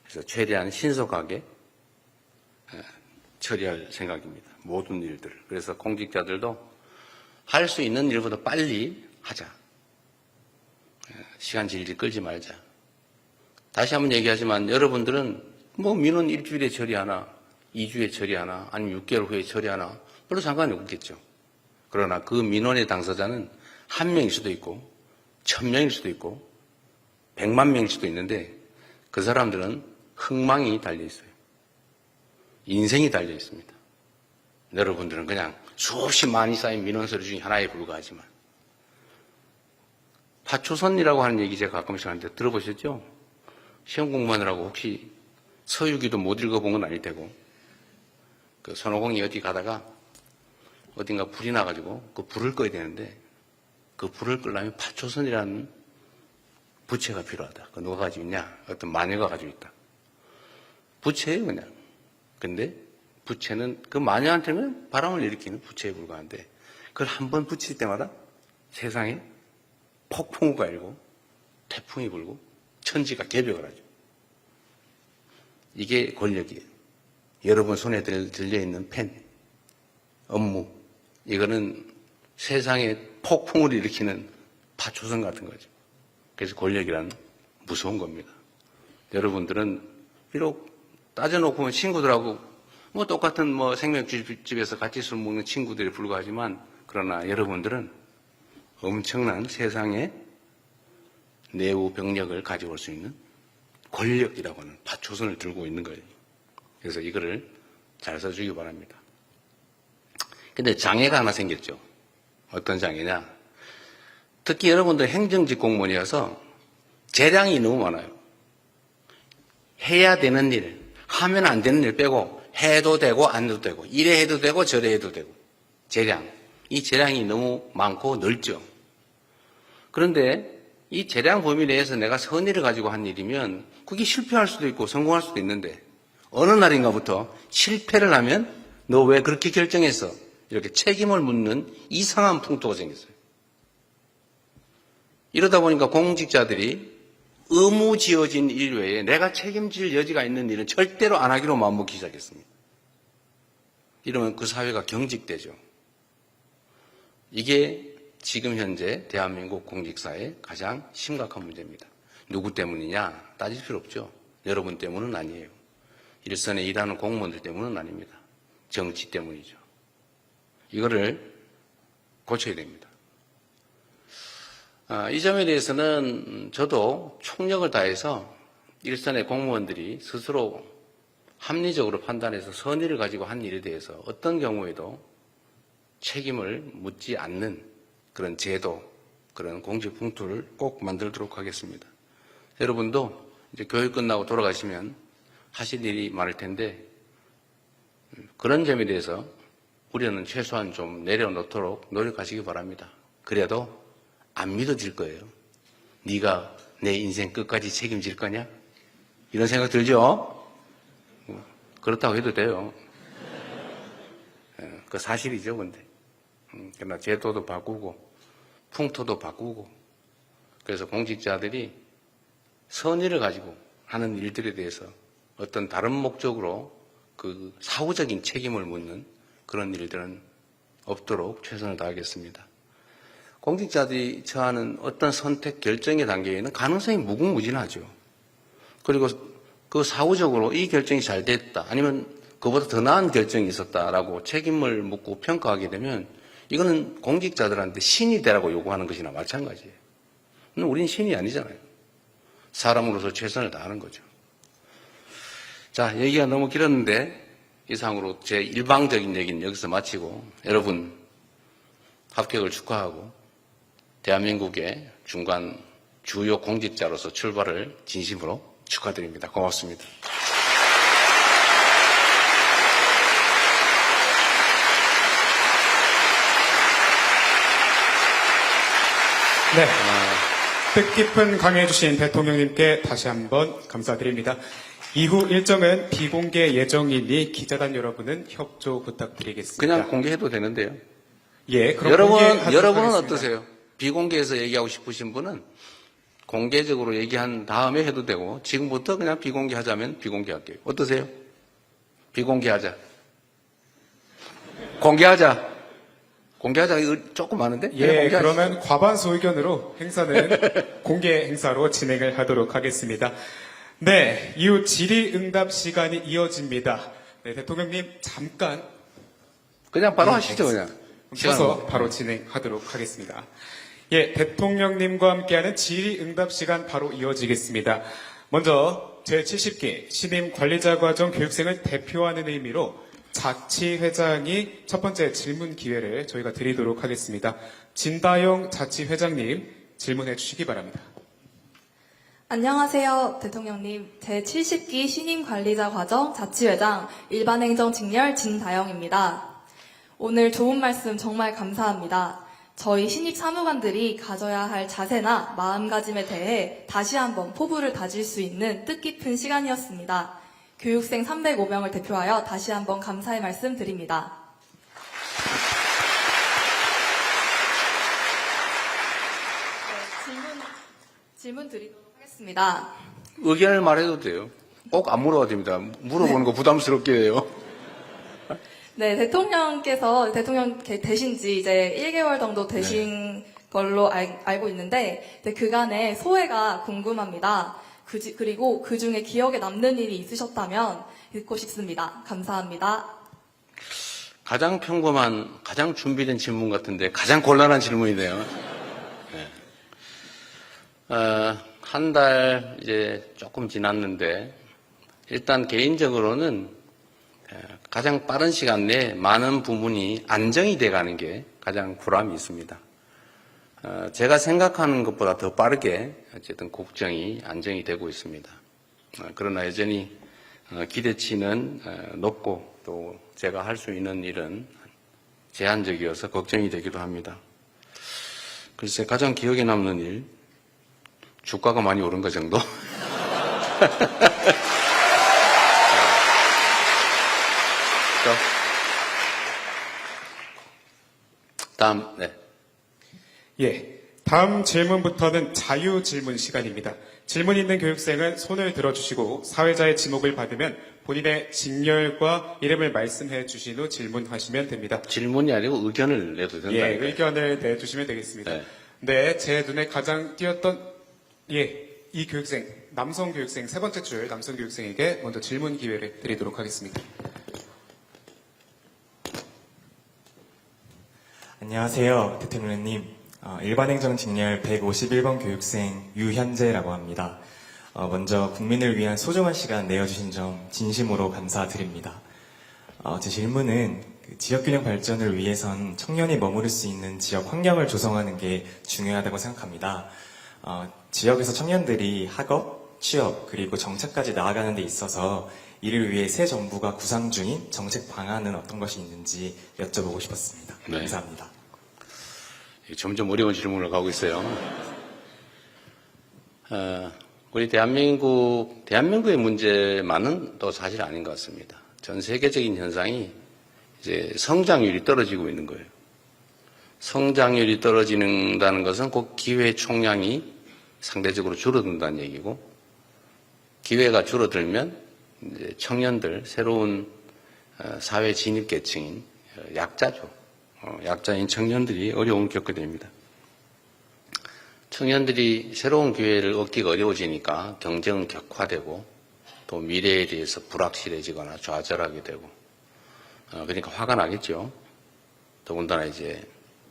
그래서 최대한 신속하게 처리할 생각입니다. 모든 일들을. 그래서 공직자들도 할 수 있는 일보다 빨리 하자. 시간 질질 끌지 말자. 다시 한번 얘기하지만 여러분들은 뭐 민원 일주일에 처리하나 2주에 처리하나 아니면 6개월 후에 처리하나 별로 상관이 없겠죠. 그러나 그 민원의 당사자는 1명일 수도 있고 1000명일 수도 있고 100만 명일 수도 있는데 그 사람들은 흥망이 달려 있어요. 인생이 달려 있습니다. 여러분들은 그냥 수없이 많이 쌓인 민원서류 중에 하나에 불과하지만 파초선이라고 하는 얘기 제가 가끔씩 하는데 들어보셨죠? 시험 공부하느라고 혹시 서유기도 못 읽어본 건 아닐 테고 그 손오공이 어디 가다가 어딘가 불이 나가지고 그 불을 꺼야 되는데 그 불을 끄려면 파초선이라는 부채가 필요하다. 그 누가 가지고 있냐? 어떤 마녀가 가지고 있다. 부채예요 그냥. 근데 부채는 그 마녀한테는 바람을 일으키는 부채에 불과한데 그걸 한 번 붙일 때마다 세상에 폭풍우가 일고 태풍이 불고 천지가 개벽을 하죠. 이게 권력이에요. 여러분 손에 들려있는 펜, 업무, 이거는 세상에 폭풍을 일으키는 파초선 같은 거죠. 그래서 권력이란 무서운 겁니다. 여러분들은 비록 따져놓고 보면 친구들하고 뭐 똑같은 뭐 생맥주집에서 같이 술 먹는 친구들에 불과하지만 그러나 여러분들은 엄청난 세상의 내부 병력을 가져올 수 있는 권력이라고 하는 파초선을 들고 있는 거예요. 그래서 이거를 잘 써주기 바랍니다. 근데 장애가 하나 생겼죠. 어떤 장애냐? 특히 여러분들 행정직 공무원이어서 재량이 너무 많아요. 해야 되는 일, 하면 안 되는 일 빼고 해도 되고 안 해도 되고 이래 해도 되고 저래 해도 되고 재량. 이 재량이 너무 많고 넓죠. 그런데 이 재량 범위 내에서 내가 선의를 가지고 한 일이면 그게 실패할 수도 있고 성공할 수도 있는데 어느 날인가부터 실패를 하면 너 왜 그렇게 결정했어? 이렇게 책임을 묻는 이상한 풍토가 생겼어요. 이러다 보니까 공직자들이 의무 지어진 일 외에 내가 책임질 여지가 있는 일은 절대로 안 하기로 마음먹기 시작했습니다. 이러면 그 사회가 경직되죠. 이게 지금 현재 대한민국 공직사의 가장 심각한 문제입니다. 누구 때문이냐? 따질 필요 없죠. 여러분 때문은 아니에요. 일선에 일하는 공무원들 때문은 아닙니다. 정치 때문이죠. 이거를 고쳐야 됩니다. 이 점에 대해서는 저도 총력을 다해서 일선의 공무원들이 스스로 합리적으로 판단해서 선의를 가지고 한 일에 대해서 어떤 경우에도 책임을 묻지 않는 그런 제도, 그런 공직 풍토를 꼭 만들도록 하겠습니다. 여러분도 이제 교육 끝나고 돌아가시면 하실 일이 많을 텐데 그런 점에 대해서 우려는 최소한 좀 내려놓도록 노력하시기 바랍니다. 그래도 안 믿어질 거예요. 네가 내 인생 끝까지 책임질 거냐? 이런 생각 들죠? 그렇다고 해도 돼요. 그 사실이죠, 근데. 그러나 제도도 바꾸고 풍토도 바꾸고 그래서 공직자들이 선의를 가지고 하는 일들에 대해서 어떤 다른 목적으로 그 사후적인 책임을 묻는 그런 일들은 없도록 최선을 다하겠습니다. 공직자들이 처하는 어떤 선택 결정의 단계에는 가능성이 무궁무진하죠. 그리고 그 사후적으로 이 결정이 잘 됐다 아니면 그보다 더 나은 결정이 있었다라고 책임을 묻고 평가하게 되면 이거는 공직자들한테 신이 되라고 요구하는 것이나 마찬가지예요. 근데 우리는 신이 아니잖아요. 사람으로서 최선을 다하는 거죠. 자, 얘기가 너무 길었는데 이상으로 제 일방적인 얘기는 여기서 마치고 여러분 합격을 축하하고 대한민국의 중간 주요 공직자로서 출발을 진심으로 축하드립니다. 고맙습니다. 네, 뜻깊은 강의해 주신 대통령님께 다시 한번 감사드립니다. 이후 일정은 비공개 예정이니 기자단 여러분은 협조 부탁드리겠습니다. 그냥 공개해도 되는데요. 예, 그럼 여러분은 어떠세요? 비공개해서 얘기하고 싶으신 분은 공개적으로 얘기한 다음에 해도 되고 지금부터 그냥 비공개하자면 비공개할게요. 어떠세요? 비공개하자. 공개하자. 공개하자. 이거 조금 많은데? 그래, 예, 공개하자. 그러면 과반수 의견으로 행사는 공개 행사로 진행을 하도록 하겠습니다. 네, 이후 질의응답 시간이 이어집니다. 네, 대통령님 잠깐 그냥 바로 하시죠, 그냥. 멈춰서 바로 진행하도록 하겠습니다. 예, 대통령님과 함께하는 질의응답 시간 바로 이어지겠습니다. 먼저 제70기 신임 관리자 과정 교육생을 대표하는 의미로 자치회장이 첫 번째 질문 기회를 저희가 드리도록 하겠습니다. 진다영 자치회장님 질문해 주시기 바랍니다. 안녕하세요, 대통령님. 제70기 신임 관리자 과정 자치회장 일반행정 직렬 진다영입니다. 오늘 좋은 말씀 정말 감사합니다. 저희 신입 사무관들이 가져야 할 자세나 마음가짐에 대해 다시 한번 포부를 다질 수 있는 뜻깊은 시간이었습니다. 교육생 305명을 대표하여 다시 한번 감사의 말씀 드립니다. 네, 질문 드리도록 하겠습니다. 의견을 말해도 돼요. 꼭 안 물어봐도 됩니다. 물어보는 거 부담스럽게 해요. 네, 대통령 되신 지 이제 1개월 정도 되신 걸로 알고 있는데, 네, 그간의 소회가 궁금합니다. 그리고 그 중에 기억에 남는 일이 있으셨다면 듣고 싶습니다. 감사합니다. 가장 평범한, 가장 준비된 질문 같은데 가장 곤란한 질문이네요. 네. 한 달 이제 조금 지났는데 일단 개인적으로는 가장 빠른 시간 내에 많은 부분이 안정이 돼가는 게 가장 보람이 있습니다. 제가 생각하는 것보다 더 빠르게 어쨌든 국정이 안정이 되고 있습니다. 그러나 여전히 기대치는 높고 또 제가 할 수 있는 일은 제한적이어서 걱정이 되기도 합니다. 글쎄 가장 기억에 남는 일, 주가가 많이 오른 것 정도? 다음, 네. 예, 다음 질문부터는 자유 질문 시간입니다. 질문 있는 교육생은 손을 들어주시고 사회자의 지목을 받으면 본인의 직렬과 이름을 말씀해 주신 후 질문하시면 됩니다. 질문이 아니고 의견을 내도 된다. 예, 의견을 내주시면 되겠습니다. 네. 네, 제 눈에 가장 띄었던 이 교육생, 남성 교육생 세 번째 줄 남성 교육생에게 먼저 질문 기회를 드리도록 하겠습니다. 안녕하세요, 대통령님. 일반행정 직렬 151번 교육생 유현재라고 합니다. 먼저 국민을 위한 소중한 시간 내어주신 점 진심으로 감사드립니다. 제 질문은 지역균형 발전을 위해선 청년이 머무를 수 있는 지역 환경을 조성하는 게 중요하다고 생각합니다. 지역에서 청년들이 학업, 취업, 그리고 정착까지 나아가는 데 있어서 이를 위해 새 정부가 구상 중인 정책 방안은 어떤 것이 있는지 여쭤보고 싶었습니다. 네. 감사합니다. 점점 어려운 질문을 가고 있어요. 우리 대한민국의 문제만은 또 사실 아닌 것 같습니다. 전 세계적인 현상이 이제 성장률이 떨어지고 있는 거예요. 성장률이 떨어진다는 것은 곧 기회 총량이 상대적으로 줄어든다는 얘기고, 기회가 줄어들면 이제 청년들, 새로운 사회 진입 계층인 약자죠. 약자인 청년들이 어려움을 겪게 됩니다. 청년들이 새로운 기회를 얻기가 어려워지니까 경쟁은 격화되고 또 미래에 대해서 불확실해지거나 좌절하게 되고, 그러니까 화가 나겠죠. 더군다나 이제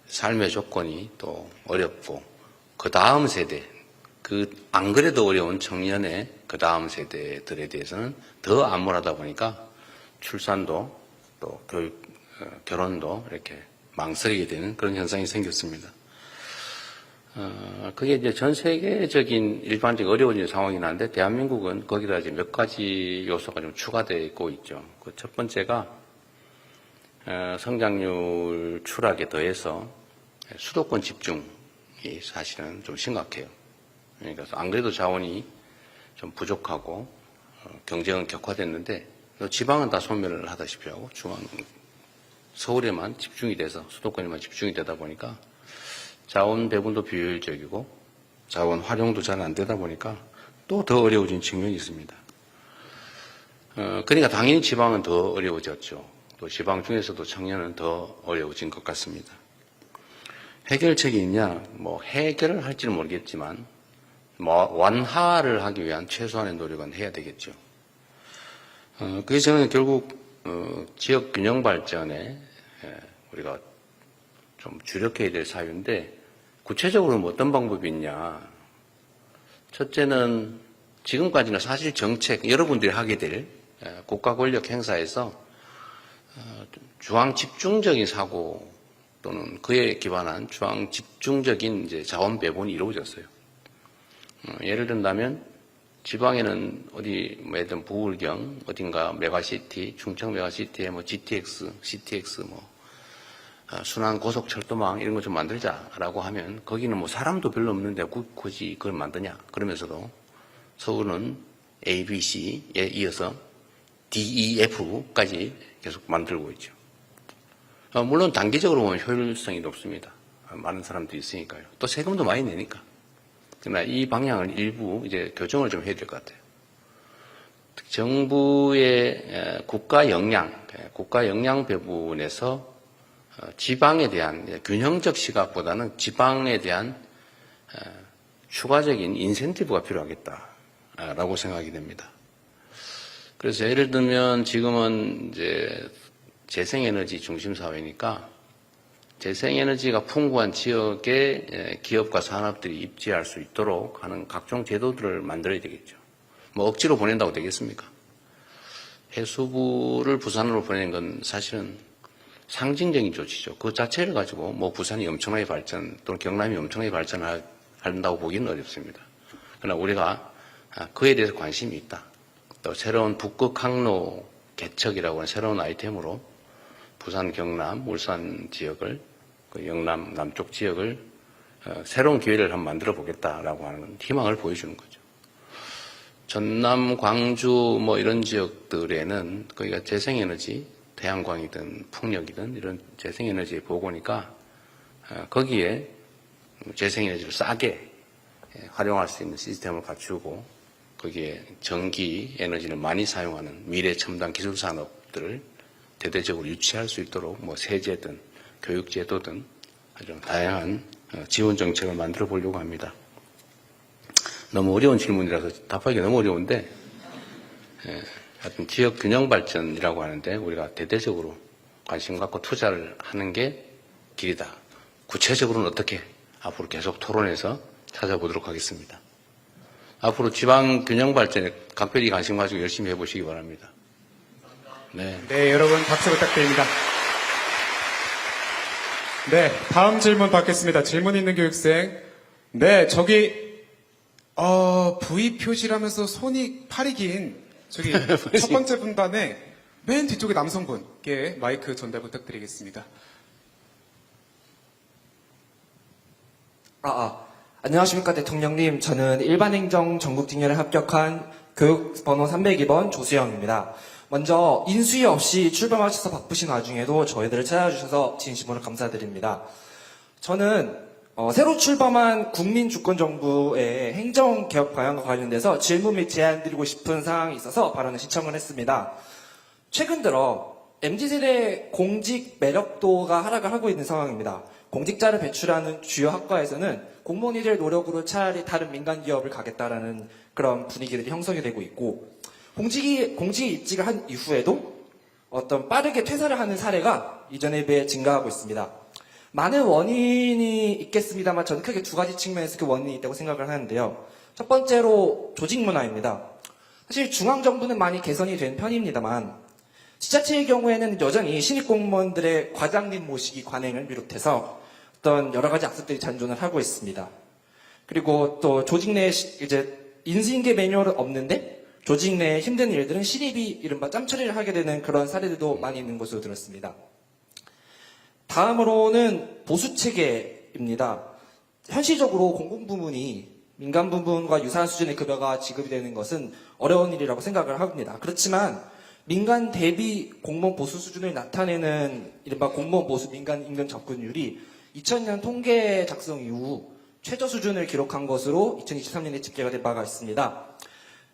삶의 조건이 또 어렵고, 그 다음 세대, 안 그래도 어려운 청년의 그 다음 세대들에 대해서는 더 암울하다 보니까 출산도 또 결혼도 이렇게 망설이게 되는 그런 현상이 생겼습니다. 그게 이제 전 세계적인 일반적인 어려워진 상황이긴 한데, 대한민국은 거기다 이제 몇 가지 요소가 좀 추가되고 있죠. 그 첫 번째가 성장률 추락에 더해서 수도권 집중이 사실은 좀 심각해요. 그러니까 안 그래도 자원이 좀 부족하고 경쟁은 격화됐는데, 지방은 다 소멸을 하다시피 하고 서울에만 집중이 돼서, 수도권에만 집중이 되다 보니까 자원 배분도 비효율적이고 자원 활용도 잘 안 되다 보니까 또 더 어려워진 측면이 있습니다. 그러니까 당연히 지방은 더 어려워졌죠. 또 지방 중에서도 청년은 더 어려워진 것 같습니다. 해결책이 있냐? 뭐 해결을 할지는 모르겠지만 완화를 하기 위한 최소한의 노력은 해야 되겠죠. 그래서 저는 결국 지역 균형 발전에 우리가 좀 주력해야 될 사유인데 구체적으로 뭐 어떤 방법이 있냐? 첫째는 지금까지는 사실 정책 여러분들이 하게 될 국가 권력 행사에서 중앙 집중적인 사고 또는 그에 기반한 중앙 집중적인 이제 자원 배분이 이루어졌어요. 예를 든다면 지방에는 어디 뭐든 부울경 어딘가 메가시티 충청 메가시티에 뭐 GTX, CTX 뭐 순환 고속철도망 이런 거 좀 만들자라고 하면 거기는 뭐 사람도 별로 없는데 굳이 그걸 만드냐? 그러면서도 서울은 A, B, C에 이어서 D, E, F까지 계속 만들고 있죠. 물론 단기적으로 보면 효율성이 높습니다. 많은 사람들이 있으니까요. 또 세금도 많이 내니까. 그러나 이 방향을 일부 이제 교정을 좀 해야 될 것 같아요. 정부의 국가 역량 배분에서 지방에 대한 균형적 시각보다는 지방에 대한 추가적인 인센티브가 필요하겠다라고 생각이 됩니다. 그래서 예를 들면 지금은 이제 재생에너지 중심 사회니까 재생에너지가 풍부한 지역에 기업과 산업들이 입지할 수 있도록 하는 각종 제도들을 만들어야 되겠죠. 뭐 억지로 보낸다고 되겠습니까? 해수부를 부산으로 보내는 건 사실은 상징적인 조치죠. 그 자체를 가지고 뭐 부산이 엄청나게 발전 또는 경남이 엄청나게 발전한다고 보기는 어렵습니다. 그러나 우리가 그에 대해서 관심이 있다. 또 새로운 북극 항로 개척이라고 하는 새로운 아이템으로 부산, 경남, 울산 지역을 그 영남 남쪽 지역을 새로운 기회를 한번 만들어 보겠다라고 하는 희망을 보여주는 거죠. 전남, 광주 뭐 이런 지역들에는 거기가 재생에너지, 태양광이든 풍력이든 이런 재생에너지의 보고니까 거기에 재생에너지를 싸게 활용할 수 있는 시스템을 갖추고 거기에 전기 에너지를 많이 사용하는 미래 첨단 기술 산업들을 대대적으로 유치할 수 있도록 뭐 세제든 교육제도든 아주 다양한 지원 정책을 만들어 보려고 합니다. 너무 어려운 질문이라서 답하기가 너무 어려운데 하여튼 지역 균형 발전이라고 하는데 우리가 대대적으로 관심 갖고 투자를 하는 게 길이다. 구체적으로는 어떻게 앞으로 계속 토론해서 찾아보도록 하겠습니다. 앞으로 지방 균형 발전에 각별히 관심 가지고 열심히 해보시기 바랍니다. 네. 네, 여러분 박수 부탁드립니다. 네, 다음 질문 받겠습니다. 질문 있는 교육생. 네, 저기 V 표시라면서 팔이 긴 저기 첫 번째 분단에 맨 뒤쪽에 남성분께 마이크 전달 부탁드리겠습니다. 안녕하십니까 대통령님. 저는 일반행정 전국직렬에 합격한 교육번호 302번 조수영입니다. 먼저 인수위 없이 출범하셔서 바쁘신 와중에도 저희들을 찾아주셔서 진심으로 감사드립니다. 저는 새로 출범한 국민주권정부의 행정개혁 방향과 관련돼서 질문 및 제안 드리고 싶은 사항이 있어서 발언을 신청을 했습니다. 최근 들어 MZ세대 공직 매력도가 하락을 하고 있는 상황입니다. 공직자를 배출하는 주요 학과에서는 공무원이 될 노력으로 차라리 다른 민간 기업을 가겠다라는 그런 분위기들이 형성이 되고 있고, 공직에 입직을 한 이후에도 빠르게 퇴사를 하는 사례가 이전에 비해 증가하고 있습니다. 많은 원인이 있겠습니다만 저는 크게 두 가지 측면에서 그 원인이 있다고 생각을 하는데요. 첫 번째로 조직 문화입니다. 사실 중앙정부는 많이 개선이 된 편입니다만 지자체의 경우에는 여전히 신입 공무원들의 과장님 모시기 관행을 비롯해서 여러 가지 악습들이 잔존을 하고 있습니다. 그리고 또 조직 내에 인수인계 매뉴얼은 없는데 조직 내에 힘든 일들은 신입이 이른바 짬처리를 하게 되는 그런 사례들도 많이 있는 것으로 들었습니다. 다음으로는 보수체계입니다. 현실적으로 공공부문이 민간 부문과 유사한 수준의 급여가 지급이 되는 것은 어려운 일이라고 생각을 합니다. 그렇지만 민간 대비 공무원 보수 수준을 나타내는 이른바 공무원 보수 민간 임금 접근율이 2000년 통계 작성 이후 최저 수준을 기록한 것으로 2023년에 집계가 된 바가 있습니다.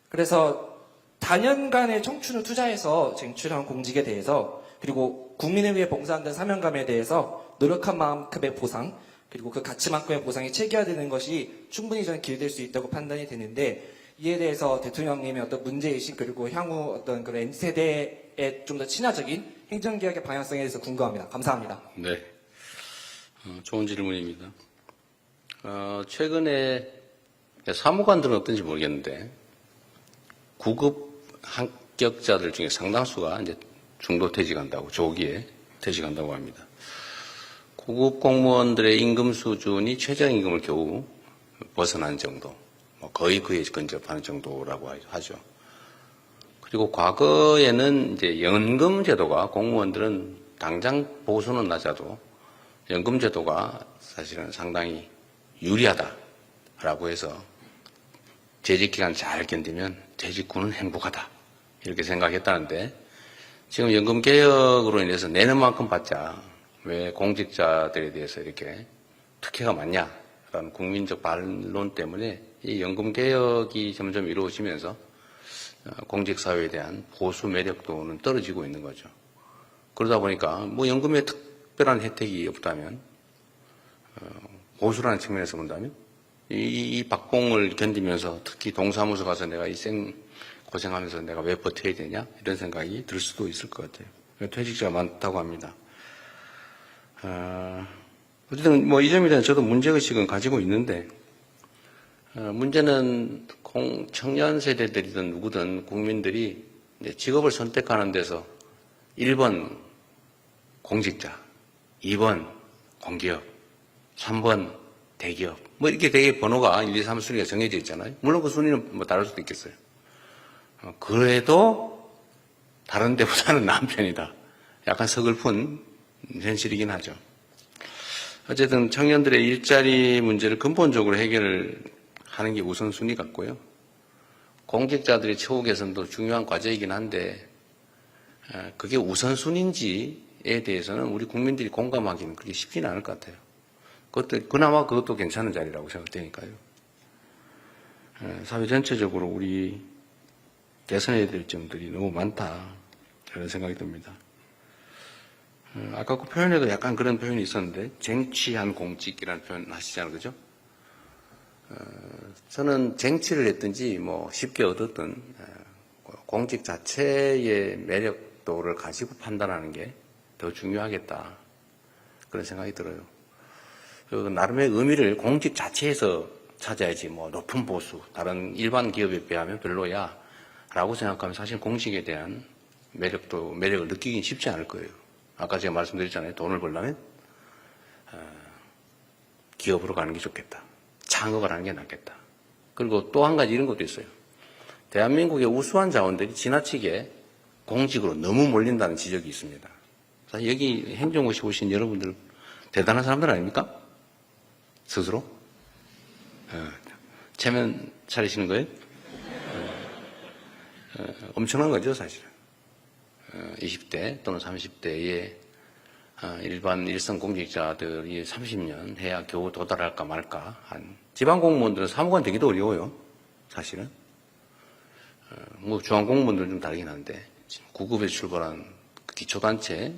그래서 다년간의 청춘을 투자해서 쟁취한 공직에 대해서 그리고 국민을 위해 봉사한다는 사명감에 대해서 노력한 만큼의 보상, 그리고 그 가치만큼의 보상이 체계화되는 것이 충분히 저는 기대될 수 있다고 판단이 되는데, 이에 대해서 대통령님의 어떤 문제의식, 그리고 향후 어떤 그런 M세대에 좀 더 친화적인 행정개혁의 방향성에 대해서 궁금합니다. 감사합니다. 네. 좋은 질문입니다. 최근에 사무관들은 어떤지 모르겠는데, 구급 합격자들 중에 상당수가 이제 중도 퇴직한다고, 조기에 퇴직한다고 합니다. 구급 공무원들의 임금 수준이 최저임금을 겨우 벗어난 정도, 거의 그에 근접하는 정도라고 하죠. 그리고 과거에는 이제 연금 제도가, 공무원들은 당장 보수는 낮아도 연금 제도가 사실은 상당히 유리하다라고 해서 재직 기간 잘 견디면 퇴직 후는 행복하다, 이렇게 생각했다는데, 지금 연금 개혁으로 인해서 내는 만큼 받자, 왜 공직자들에 대해서 이렇게 특혜가 많냐라는 국민적 반론 때문에 이 연금 개혁이 점점 이루어지면서 공직사회에 대한 보수 매력도는 떨어지고 있는 거죠. 그러다 보니까 뭐 연금에 특별한 혜택이 없다면, 보수라는 측면에서 본다면 이 박봉을 견디면서, 특히 동사무소 가서 내가 이 고생하면서 내가 왜 버텨야 되냐, 이런 생각이 들 수도 있을 것 같아요. 퇴직자가 많다고 합니다. 어쨌든 뭐 이 점에 대한 저도 문제의식은 가지고 있는데, 문제는 청년 세대들이든 누구든 국민들이 이제 직업을 선택하는 데서 1번 공직자, 2번 공기업, 3번 대기업, 뭐 이렇게 되게 번호가 1, 2, 3 순위가 정해져 있잖아요. 물론 그 순위는 뭐 다를 수도 있겠어요. 그래도 다른 데보다는 나은 편이다. 약간 서글픈 현실이긴 하죠. 어쨌든 청년들의 일자리 문제를 근본적으로 해결을 하는 게 우선순위 같고요. 공직자들의 처우 개선도 중요한 과제이긴 한데, 그게 우선순위인지에 대해서는 우리 국민들이 공감하기는 그렇게 쉽지는 않을 것 같아요. 그나마 그것도 괜찮은 자리라고 생각되니까요. 사회 전체적으로 우리 개선해야 될 점들이 너무 많다, 이런 생각이 듭니다. 아까 그 표현에도 약간 그런 표현이 있었는데, 쟁취한 공직이라는 표현 하시잖아요, 그죠? 저는 쟁취를 했든지 뭐 쉽게 얻었든 공직 자체의 매력도를 가지고 판단하는 게 더 중요하겠다, 그런 생각이 들어요. 나름의 의미를 공직 자체에서 찾아야지, 뭐 높은 보수, 다른 일반 기업에 비하면 별로야 라고 생각하면 사실 공직에 대한 매력을 느끼긴 쉽지 않을 거예요. 아까 제가 말씀드렸잖아요. 돈을 벌려면 기업으로 가는 게 좋겠다, 창업을 하는 게 낫겠다. 그리고 또 한 가지 이런 것도 있어요. 대한민국의 우수한 자원들이 지나치게 공직으로 너무 몰린다는 지적이 있습니다. 사실 여기 행정고시 오신 여러분들 대단한 사람들 아닙니까? 스스로? 체면 차리시는 거예요? 엄청난 거죠, 사실은. 20대 또는 30대의 일반 일선 공직자들이 30년 해야 겨우 도달할까 말까 한, 지방 공무원들은 사무관 되기도 어려워요, 사실은. 뭐 중앙 공무원들은 좀 다르긴 한데, 지금 9급에 출발한 기초단체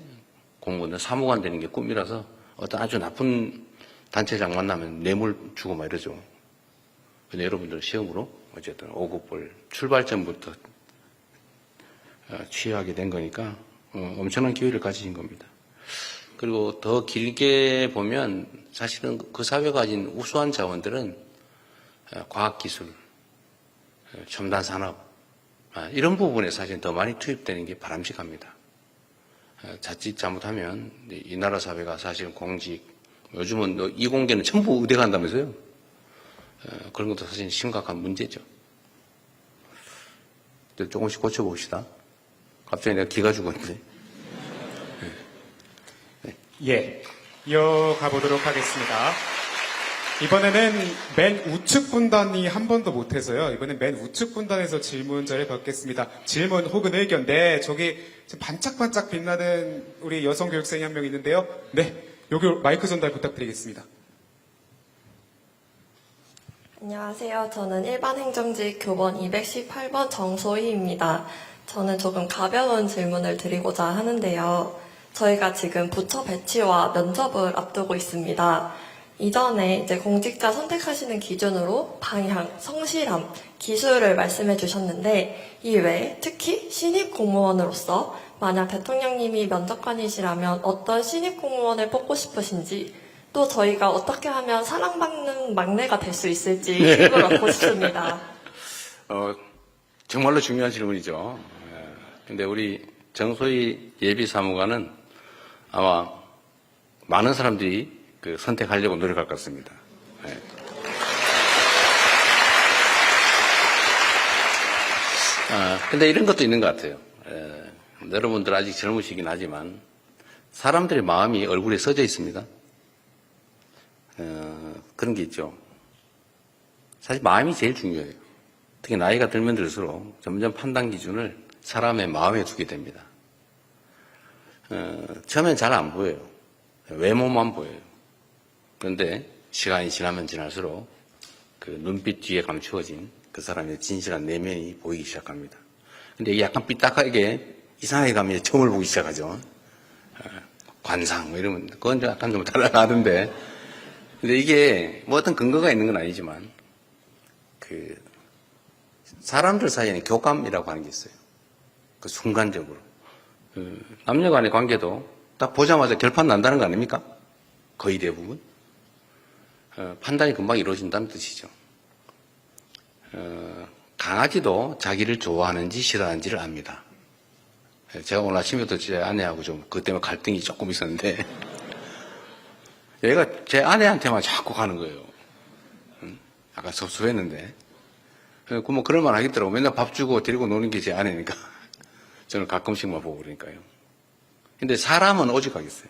공무원들 사무관 되는 게 꿈이라서 어떤 아주 나쁜 단체장 만나면 뇌물 주고 막 이러죠. 근데 여러분들 시험으로 어쨌든 5급을 출발점부터 취하게 된 거니까 엄청난 기회를 가지신 겁니다. 그리고 더 길게 보면 사실은 그 사회가 가진 우수한 자원들은 과학기술, 첨단 산업, 이런 부분에 사실 더 많이 투입되는 게 바람직합니다. 자칫 잘못하면 이 나라 사회가 사실 공직, 요즘은 이공계는 전부 의대 간다면서요. 그런 것도 사실 심각한 문제죠. 조금씩 고쳐봅시다. 갑자기 내가 기가 죽었는데. 예, 이어가 보도록 하겠습니다. 이번에는 맨 우측 분단이 한 번도 못해서요. 이번엔 맨 우측 분단에서 질문자를 받겠습니다. 질문 혹은 의견. 네, 저기 지금 반짝반짝 빛나는 우리 여성 교육생이 한 명 있는데요. 네, 여기 마이크 전달 부탁드리겠습니다. 안녕하세요. 저는 일반행정직 교번 218번 정소희입니다. 저는 조금 가벼운 질문을 드리고자 하는데요. 저희가 지금 부처 배치와 면접을 앞두고 있습니다. 이전에 이제 공직자 선택하시는 기준으로 방향, 성실함, 기술을 말씀해 주셨는데 이 외에 특히 신입 공무원으로서 만약 대통령님이 면접관이시라면 어떤 신입 공무원을 뽑고 싶으신지 또 저희가 어떻게 하면 사랑받는 막내가 될 수 있을지 질문을 받고 싶습니다. 정말로 중요한 질문이죠. 근데 우리 정소희 예비사무관은 아마 많은 사람들이 선택하려고 노력할 것 같습니다. 예. 근데 이런 것도 있는 것 같아요. 여러분들 아직 젊으시긴 하지만 사람들의 마음이 얼굴에 써져 있습니다. 그런 게 있죠. 사실 마음이 제일 중요해요. 특히 나이가 들면 들수록 점점 판단 기준을 사람의 마음에 두게 됩니다. 처음엔 잘 안 보여요. 외모만 보여요. 그런데 시간이 지나면 지날수록 그 눈빛 뒤에 감추어진 그 사람의 진실한 내면이 보이기 시작합니다. 근데 이게 약간 삐딱하게 이상하게 가면 점을 보기 시작하죠. 관상 뭐 이러면 그건 약간 좀 달라가던데. 근데 이게 뭐 어떤 근거가 있는 건 아니지만 그 사람들 사이에는 교감이라고 하는 게 있어요. 그 순간적으로 남녀 간의 관계도 딱 보자마자 결판 난다는 거 아닙니까? 거의 대부분 판단이 금방 이루어진다는 뜻이죠. 강아지도 자기를 좋아하는지 싫어하는지를 압니다. 제가 오늘 아침에도 제 아내하고 좀 그것 때문에 갈등이 조금 있었는데 얘가 제 아내한테만 자꾸 가는 거예요. 약간 섭섭했는데 뭐 그럴만 하겠더라고. 맨날 밥 주고 데리고 노는 게 제 아내니까 저는 가끔씩만 보고 그러니까요. 근데 사람은 오직하겠어요.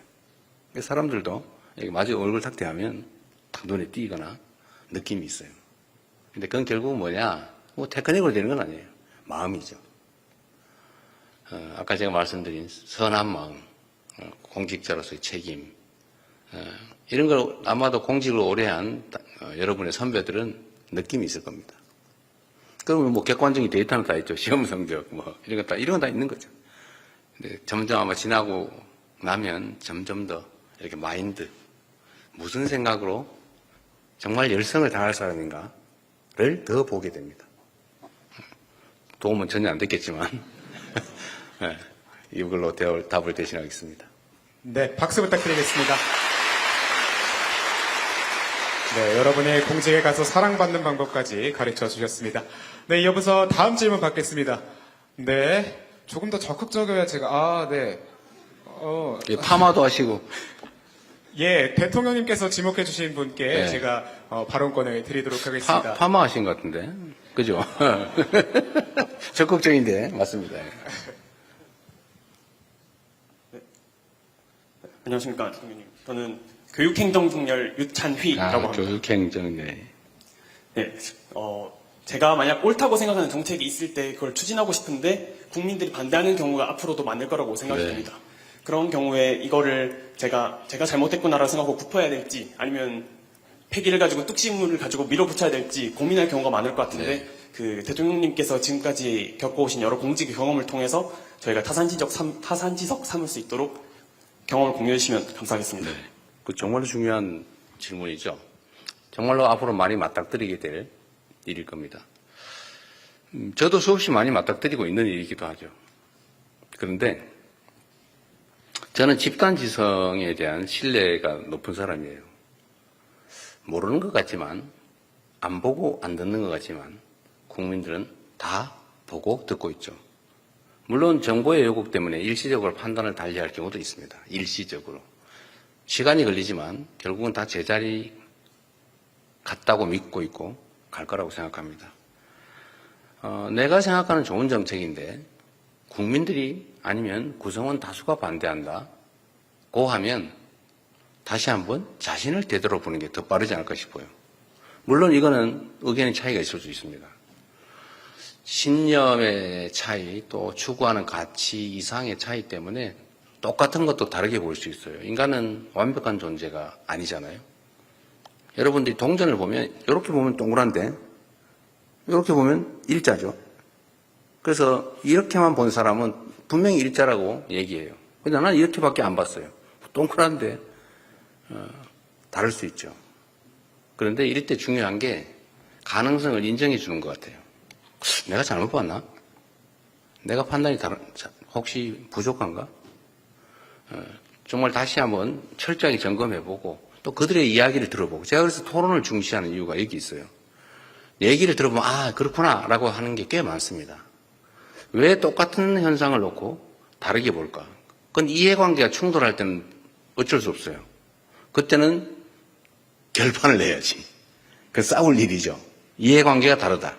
사람들도 마주 얼굴 탁 대하면 딱 눈에 띄거나 느낌이 있어요. 근데 그건 결국은 뭐냐? 뭐 테크닉으로 되는 건 아니에요. 마음이죠. 아까 제가 말씀드린 선한 마음, 공직자로서의 책임, 이런 걸 아마도 공직을 오래 한 여러분의 선배들은 느낌이 있을 겁니다. 그러면 뭐 객관적인 데이터는 다 있죠. 시험 성적, 뭐 이런 건 다 있는 거죠. 근데 점점 아마 지나고 나면 점점 더 이렇게 마인드, 무슨 생각으로 정말 열성을 다할 사람인가를 더 보게 됩니다. 도움은 전혀 안 됐겠지만 네, 이걸로 답을 대신하겠습니다. 네, 박수 부탁드리겠습니다. 네, 여러분의 공직에 가서 사랑받는 방법까지 가르쳐 주셨습니다. 네, 이어서 다음 질문 받겠습니다. 네, 조금 더 적극적이어야 제가, 네. 예, 파마도 하시고. 예, 대통령님께서 지목해 주신 분께 네. 제가 발언권을 드리도록 하겠습니다. 파마 하신 것 같은데. 그죠? 적극적인데, 맞습니다. 안녕하십니까, 대통령님. 저는 교육행정중렬 유찬휘라고 합니다. 교육행정, 네. 네, 제가 만약 옳다고 생각하는 정책이 있을 때 그걸 추진하고 싶은데 국민들이 반대하는 경우가 앞으로도 많을 거라고 생각이 네. 듭니다. 그런 경우에 이거를 제가 잘못했구나라고 생각하고 굽어야 될지 아니면 폐기를 가지고 뚝심을 가지고 밀어붙여야 될지 고민할 경우가 많을 것 같은데 네. 그 대통령님께서 지금까지 겪어오신 여러 공직 경험을 통해서 저희가 타산지석 삼을 수 있도록 경험을 공유해 주시면 감사하겠습니다. 네. 그 정말로 중요한 질문이죠. 정말로 앞으로 많이 맞닥뜨리게 될 일일 겁니다. 저도 수없이 많이 맞닥뜨리고 있는 일이기도 하죠. 그런데 저는 집단지성에 대한 신뢰가 높은 사람이에요. 모르는 것 같지만, 안 보고 안 듣는 것 같지만 국민들은 다 보고 듣고 있죠. 물론 정보의 요구 때문에 일시적으로 판단을 달리할 경우도 있습니다. 일시적으로. 시간이 걸리지만 결국은 다 제자리 같다고 믿고 있고 갈 거라고 생각합니다. 내가 생각하는 좋은 정책인데 국민들이 아니면 구성원 다수가 반대한다고 하면 다시 한번 자신을 되돌아보는 게 더 빠르지 않을까 싶어요. 물론 이거는 의견의 차이가 있을 수 있습니다. 신념의 차이, 또 추구하는 가치 이상의 차이 때문에 똑같은 것도 다르게 보일 수 있어요. 인간은 완벽한 존재가 아니잖아요. 여러분들이 동전을 보면 이렇게 보면 동그란데 이렇게 보면 일자죠. 그래서 이렇게만 본 사람은 분명히 일자라고 얘기해요. 근데 나는 이렇게밖에 안 봤어요. 동그란데 다를 수 있죠. 그런데 이럴 때 중요한 게 가능성을 인정해 주는 것 같아요. 내가 잘못 봤나? 내가 판단이 혹시 부족한가? 정말 다시 한번 철저하게 점검해보고 또 그들의 이야기를 들어보고 제가 그래서 토론을 중시하는 이유가 여기 있어요. 얘기를 들어보면 아 그렇구나 라고 하는 게 꽤 많습니다. 왜 똑같은 현상을 놓고 다르게 볼까? 그건 이해관계가 충돌할 때는 어쩔 수 없어요. 그때는 결판을 내야지. 그 싸울 일이죠. 이해관계가 다르다.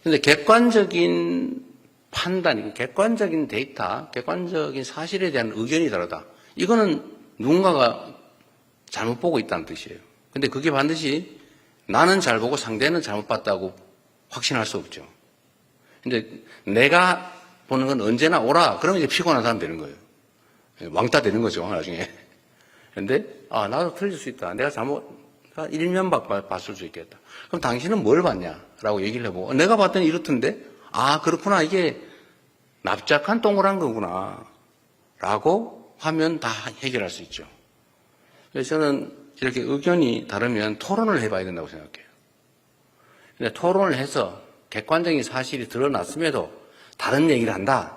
그런데 객관적인 판단, 객관적인 데이터, 객관적인 사실에 대한 의견이 다르다. 이거는 누군가가 잘못 보고 있다는 뜻이에요. 근데 그게 반드시 나는 잘 보고 상대는 잘못 봤다고 확신할 수 없죠. 근데 내가 보는 건 언제나 옳아. 그러면 이제 피곤한 사람 되는 거예요. 왕따 되는 거죠, 나중에. 근데, 나도 틀릴 수 있다. 내가 일면 봤을 수 있겠다. 그럼 당신은 뭘 봤냐? 라고 얘기를 해보고, 내가 봤더니 이렇던데? 그렇구나. 이게 납작한 동그란 거구나. 라고 하면 다 해결할 수 있죠. 그래서 저는 이렇게 의견이 다르면 토론을 해봐야 된다고 생각해요. 근데 토론을 해서 객관적인 사실이 드러났음에도 다른 얘기를 한다?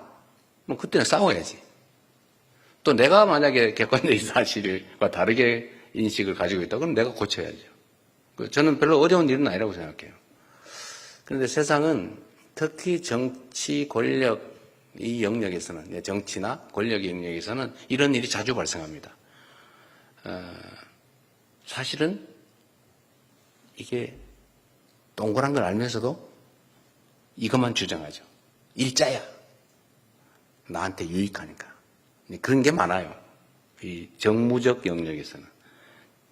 뭐 그때는 싸워야지. 또 내가 만약에 객관적인 사실과 다르게 인식을 가지고 있다 그럼 내가 고쳐야죠. 저는 별로 어려운 일은 아니라고 생각해요. 그런데 세상은 특히 정치 권력 이 영역에서는 정치나 권력의 영역에서는 이런 일이 자주 발생합니다. 사실은 이게 동그란 걸 알면서도 이것만 주장하죠. 일자야. 나한테 유익하니까. 그런 게 많아요. 이 정무적 영역에서는.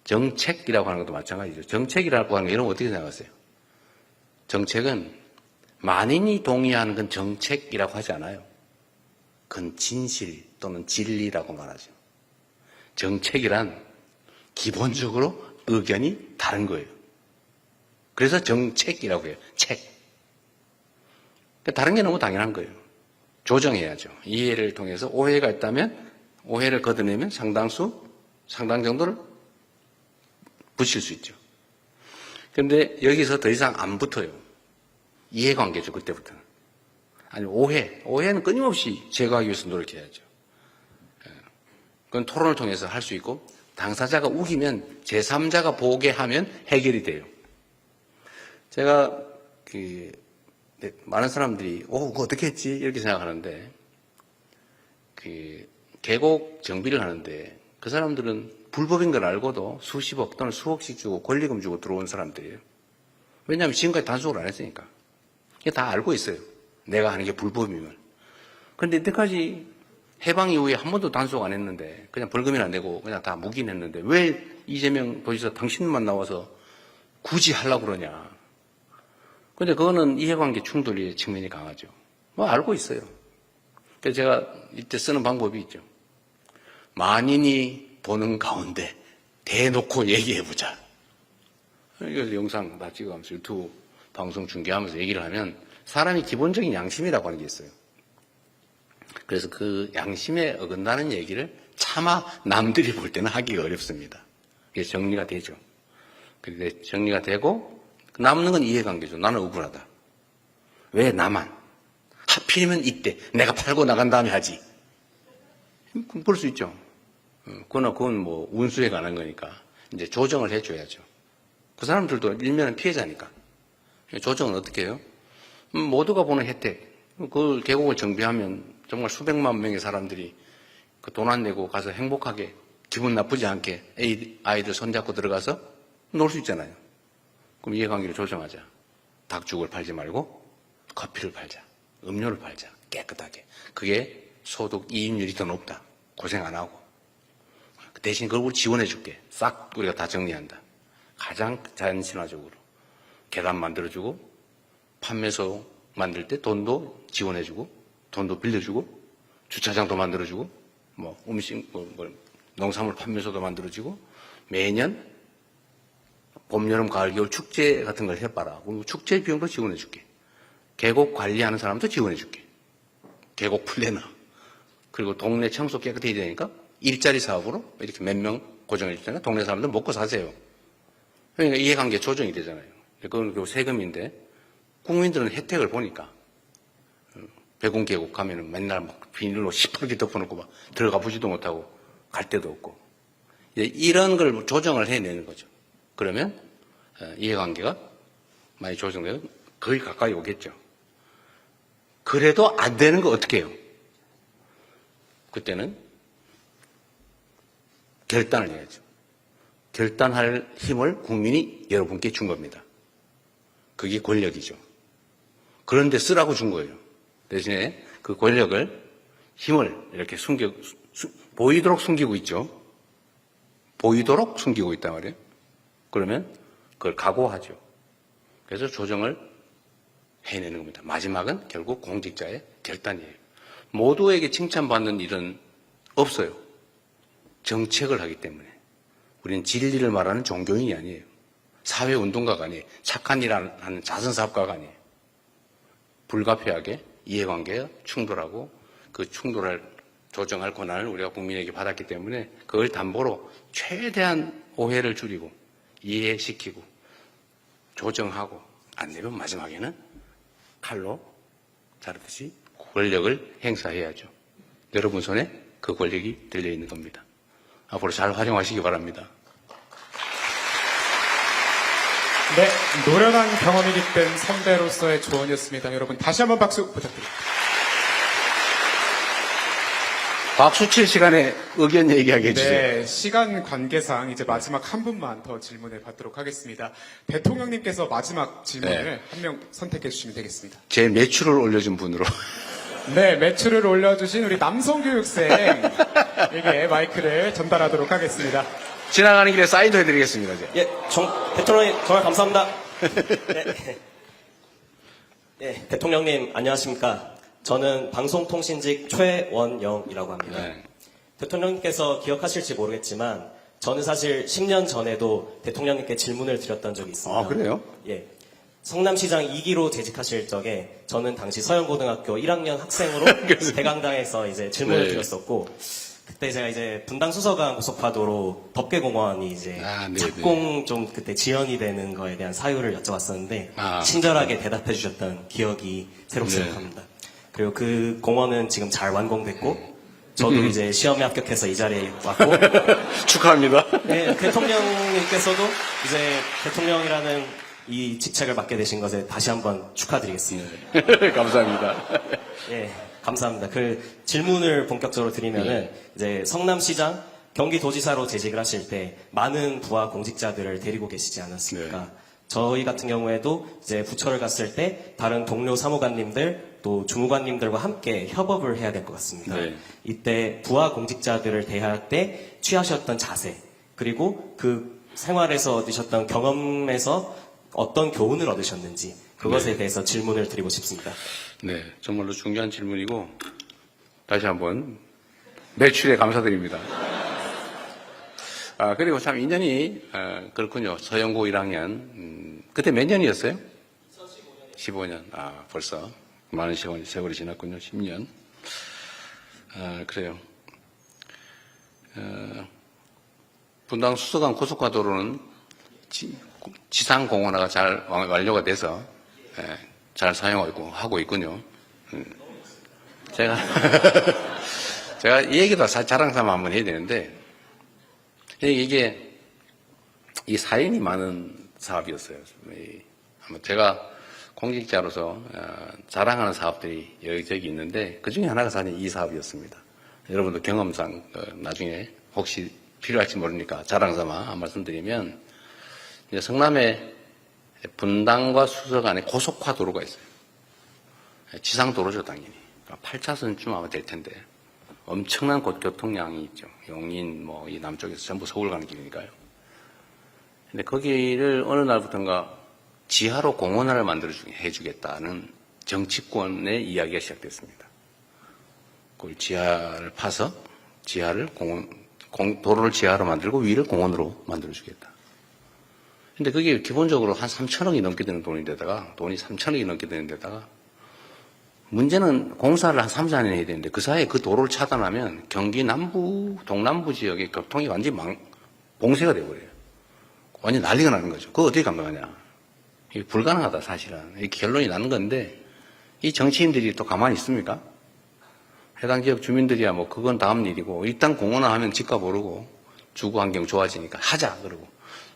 정책이라고 하는 것도 마찬가지죠. 정책이라고 하는 거 여러분 어떻게 생각하세요? 정책은 만인이 동의하는 건 정책이라고 하지 않아요. 그건 진실 또는 진리라고 말하죠. 정책이란 기본적으로 의견이 다른 거예요. 그래서 정책이라고 해요. 책. 다른 게 너무 당연한 거예요. 조정해야죠. 이해를 통해서 오해가 있다면 오해를 걷어내면 상당 정도를 붙일 수 있죠. 그런데 여기서 더 이상 안 붙어요. 이해관계죠, 그때부터는. 아니, 오해는 끊임없이 제거하기 위해서 노력해야죠. 그건 토론을 통해서 할 수 있고, 당사자가 우기면 제3자가 보게 하면 해결이 돼요. 제가 많은 사람들이 그거 어떻게 했지? 이렇게 생각하는데 계곡 정비를 하는데 그 사람들은 불법인 걸 알고도 수십억 또는 수억씩 주고 권리금 주고 들어온 사람들이에요. 왜냐하면 지금까지 단속을 안 했으니까. 이게 다 알고 있어요. 내가 하는 게 불법임을. 그런데 이때까지 해방 이후에 한 번도 단속 안 했는데 그냥 벌금이나 내고 그냥 다 묵인했는데 왜 이재명 도지사 당신만 나와서 굳이 하려고 그러냐. 근데 그거는 이해관계 충돌의 측면이 강하죠. 알고 있어요. 그래서 제가 이때 쓰는 방법이 있죠. 만인이 보는 가운데 대놓고 얘기해보자. 이거 영상 다 찍어가면서 유튜브 방송 중계하면서 얘기를 하면 사람이 기본적인 양심이라고 하는 게 있어요. 그래서 그 양심에 어긋나는 얘기를 차마 남들이 볼 때는 하기가 어렵습니다. 그게 정리가 되죠. 그런데 정리가 되고 남는 건 이해관계죠. 나는 억울하다. 왜 나만? 하필이면 이때 내가 팔고 나간 다음에 하지. 볼 수 있죠. 그건 뭐 운수에 관한 거니까 이제 조정을 해줘야죠. 그 사람들도 일면은 피해자니까. 조정은 어떻게 해요? 모두가 보는 혜택. 그 계곡을 정비하면 정말 수백만 명의 사람들이 그 돈 안 내고 가서 행복하게 기분 나쁘지 않게 아이들 손잡고 들어가서 놀 수 있잖아요. 그럼 이해관계를 조정하자. 닭죽을 팔지 말고 커피를 팔자. 음료를 팔자. 깨끗하게. 그게 소득 이익률이 더 높다. 고생 안 하고. 대신 그걸 우리 지원해 줄게. 싹 우리가 다 정리한다. 가장 자연친화적으로. 계단 만들어주고 판매소 만들 때 돈도 지원해주고 돈도 빌려주고 주차장도 만들어주고 뭐 음식 농산물 판매소도 만들어주고 매년 봄, 여름, 가을, 겨울 축제 같은 걸 해봐라. 그럼 축제 비용도 지원해줄게. 계곡 관리하는 사람도 지원해줄게. 계곡 플래너. 그리고 동네 청소 깨끗해야 되니까 일자리 사업으로 이렇게 몇 명 고정해 주잖아요. 동네 사람들 먹고 사세요. 그러니까 이해관계 조정이 되잖아요. 그건 결국 세금인데 국민들은 혜택을 보니까 백운 계곡 가면은 맨날 막 비닐로 시퍼렇게 덮어놓고 막 들어가 보지도 못하고 갈 데도 없고 이런 걸 조정을 해내는 거죠. 그러면 이해관계가 많이 조정되면 거의 가까이 오겠죠. 그래도 안 되는 거 어떻게 해요? 그때는 결단을 해야죠. 결단할 힘을 국민이 여러분께 준 겁니다. 그게 권력이죠. 그런데 쓰라고 준 거예요. 대신에 그 권력을, 힘을 이렇게 보이도록 숨기고 있죠. 보이도록 숨기고 있단 말이에요. 그러면 그걸 각오하죠. 그래서 조정을 해내는 겁니다. 마지막은 결국 공직자의 결단이에요. 모두에게 칭찬받는 일은 없어요. 정책을 하기 때문에. 우리는 진리를 말하는 종교인이 아니에요. 사회운동가가 아니에요. 착한 일 하는 자선사업가가 아니에요. 불가피하게 이해관계가 충돌하고 그 충돌을 조정할 권한을 우리가 국민에게 받았기 때문에 그걸 담보로 최대한 오해를 줄이고 이해시키고 조정하고 안 되면 마지막에는 칼로 자르듯이 권력을 행사해야죠. 여러분 손에 그 권력이 들려있는 겁니다. 앞으로 잘 활용하시기 바랍니다. 네, 노련한 경험이 깃든 선배로서의 조언이었습니다. 여러분 다시 한번 박수 부탁드립니다. 박수 칠 시간에 의견 얘기하게 해주세요. 네, 시간 관계상 이제 마지막 한 분만 더 질문을 받도록 하겠습니다. 대통령님께서 마지막 질문을 네. 한 명 선택해 주시면 되겠습니다. 제 매출을 올려준 분으로. 네, 매출을 올려주신 우리 남성교육생에게 마이크를 전달하도록 하겠습니다. 지나가는 길에 사인도 해드리겠습니다. 제가. 예, 대통령님 정말 감사합니다. 네. 네, 대통령님 안녕하십니까? 저는 방송통신직 최원영이라고 합니다. 네. 대통령님께서 기억하실지 모르겠지만 저는 사실 10년 전에도 대통령님께 질문을 드렸던 적이 있습니다. 아, 그래요? 예. 성남시장 2기로 재직하실 적에 저는 당시 서영고등학교 1학년 학생으로 대강당에서 이제 질문을 네. 드렸었고 그때 제가 이제 분당 수서강 고속화도로 덮개공원이 이제 아, 네네. 착공 좀 그때 지연이 되는 거에 대한 사유를 여쭤봤었는데 아, 친절하게 대답해 주셨던 기억이 새록새록합니다. 그리고 그 공원은 지금 잘 완공됐고 저도 이제 시험에 합격해서 이 자리에 왔고 축하합니다. 네, 대통령님께서도 이제 대통령이라는 이 직책을 맡게 되신 것에 다시 한번 축하드리겠습니다. 감사합니다. 예, 감사합니다. 그 질문을 본격적으로 드리면은 이제 성남시장 경기도지사로 재직을 하실 때 많은 부하 공직자들을 데리고 계시지 않았습니까? 네. 저희 같은 경우에도 이제 부처를 갔을 때 다른 동료 사무관님들 또 주무관님들과 함께 협업을 해야 될 것 같습니다. 네. 이때 부하 공직자들을 대할 때 취하셨던 자세 그리고 그 생활에서 얻으셨던 경험에서 어떤 교훈을 얻으셨는지 그것에 대해서 질문을 드리고 싶습니다. 네, 정말로 중요한 질문이고 다시 한번 매출에 감사드립니다. 아, 그리고 참 인연이 그렇군요. 서영고 1학년 그때 몇 년이었어요? 15년. 아, 벌써 많은 세월이 지났군요. 10년. 아, 그래요. 분당 수서강 고속화도로는 지상공원화가 잘 완료가 돼서 잘 사용하고 있군요. 제가 이 얘기도 자랑삼아 한번 해야 되는데 이게 이 사연이 많은 사업이었어요. 아마 제가 공직자로서 자랑하는 사업들이 여기저기 있는데 그 중에 하나가 사실 이 사업이었습니다. 여러분도 경험상 나중에 혹시 필요할지 모르니까 자랑삼아 한 말씀 드리면 이제 성남에 분당과 수서 간에 고속화 도로가 있어요. 지상도로죠, 당연히. 8차선쯤 아마 될 텐데 엄청난 교통량이 있죠. 용인 이 남쪽에서 전부 서울 가는 길이니까요. 근데 거기를 어느 날부터인가 지하로 공원화를 해주겠다는 정치권의 이야기가 시작됐습니다. 그걸 지하를 파서 도로를 지하로 만들고 위를 공원으로 만들어주겠다. 근데 그게 기본적으로 한 3천억이 넘게 되는 돈이 3천억이 넘게 되는 데다가 문제는 공사를 한 3, 4년 해야 되는데 그 사이에 그 도로를 차단하면 경기 남부, 동남부 지역의 교통이 완전히 봉쇄가 돼버려요. 완전 난리가 나는 거죠. 그거 어떻게 감당하냐. 이게 불가능하다, 사실은. 이 결론이 나는 건데 이 정치인들이 또 가만히 있습니까? 해당 지역 주민들이야 뭐 그건 다음 일이고 일단 공원화하면 집값 오르고 주거 환경 좋아지니까 하자 그러고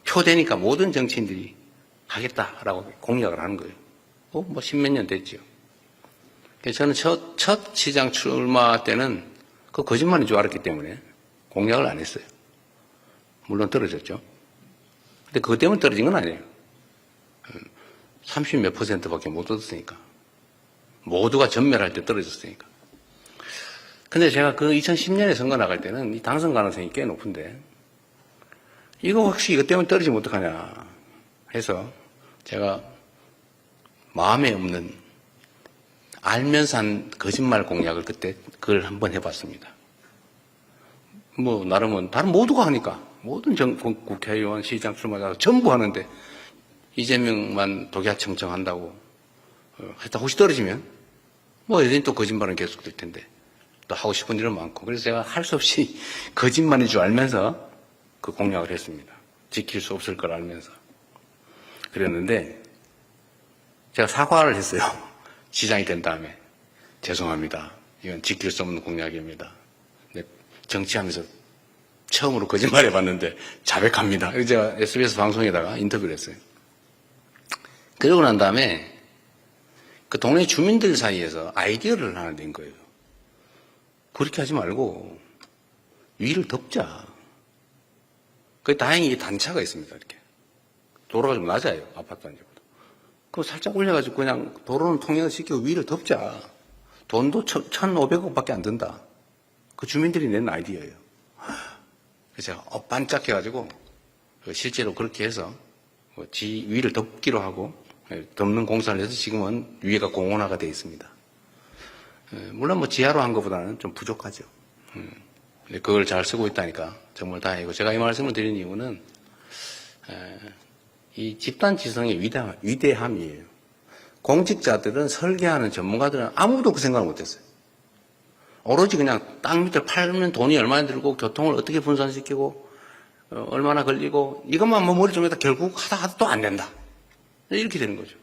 표 되니까 모든 정치인들이 하겠다라고 공약을 하는 거예요. 뭐 십몇 년 됐지요. 그래서 저는 첫 시장 출마 때는 그 거짓말인 줄 알았기 때문에 공약을 안 했어요. 물론 떨어졌죠. 근데 그것 때문에 떨어진 건 아니에요. 30 몇 %밖에 못 얻었으니까. 모두가 전멸할 때 떨어졌으니까. 근데 제가 그 2010년에 선거 나갈 때는 이 당선 가능성이 꽤 높은데 이거 혹시 이것 때문에 떨어지면 어떡하냐 해서 제가 마음에 없는 알면서 한 거짓말 공약을 그때 그걸 한번 해봤습니다. 뭐 나름은 다른 모두가 하니까 모든 국회의원, 시장 출마자 전부 하는데 이재명만 독야 청청한다고 하여튼 혹시 떨어지면 뭐 여전히 또 거짓말은 계속될 텐데 또 하고 싶은 일은 많고 그래서 제가 할 수 없이 거짓말인 줄 알면서 그 공약을 했습니다. 지킬 수 없을 걸 알면서 그랬는데 제가 사과를 했어요. 시장이 된 다음에 죄송합니다. 이건 지킬 수 없는 공약입니다. 근데 정치하면서 처음으로 거짓말 해봤는데 자백합니다. 그래서 제가 SBS 방송에다가 인터뷰를 했어요. 그러고 난 다음에 그 동네 주민들 사이에서 아이디어를 하나 낸 거예요. 그렇게 하지 말고 위를 덮자. 그 다행히 단차가 있습니다. 이렇게 도로가 좀 낮아요. 아파트 단지보다. 그거 살짝 올려가지고 그냥 도로는 통행을 시키고 위를 덮자. 돈도 1,500억밖에 안 든다. 그 주민들이 낸 아이디어예요. 그래서 제가 반짝해가지고 실제로 그렇게 해서 위를 덮기로 하고 덮는 공사를 해서 지금은 위에가 공원화가 되어 있습니다. 물론 뭐 지하로 한 것보다는 좀 부족하죠. 근데 그걸 잘 쓰고 있다니까 정말 다행이고 제가 이 말씀을 드린 이유는 이 집단지성의 위대함이에요. 공직자들은 설계하는 전문가들은 아무도 그 생각을 못했어요. 오로지 그냥 땅 밑을 팔면 돈이 얼마나 들고 교통을 어떻게 분산시키고 얼마나 걸리고 이것만 뭐 머리 좀 해다 결국 하다 또 안 된다. 이렇게 되는 거죠.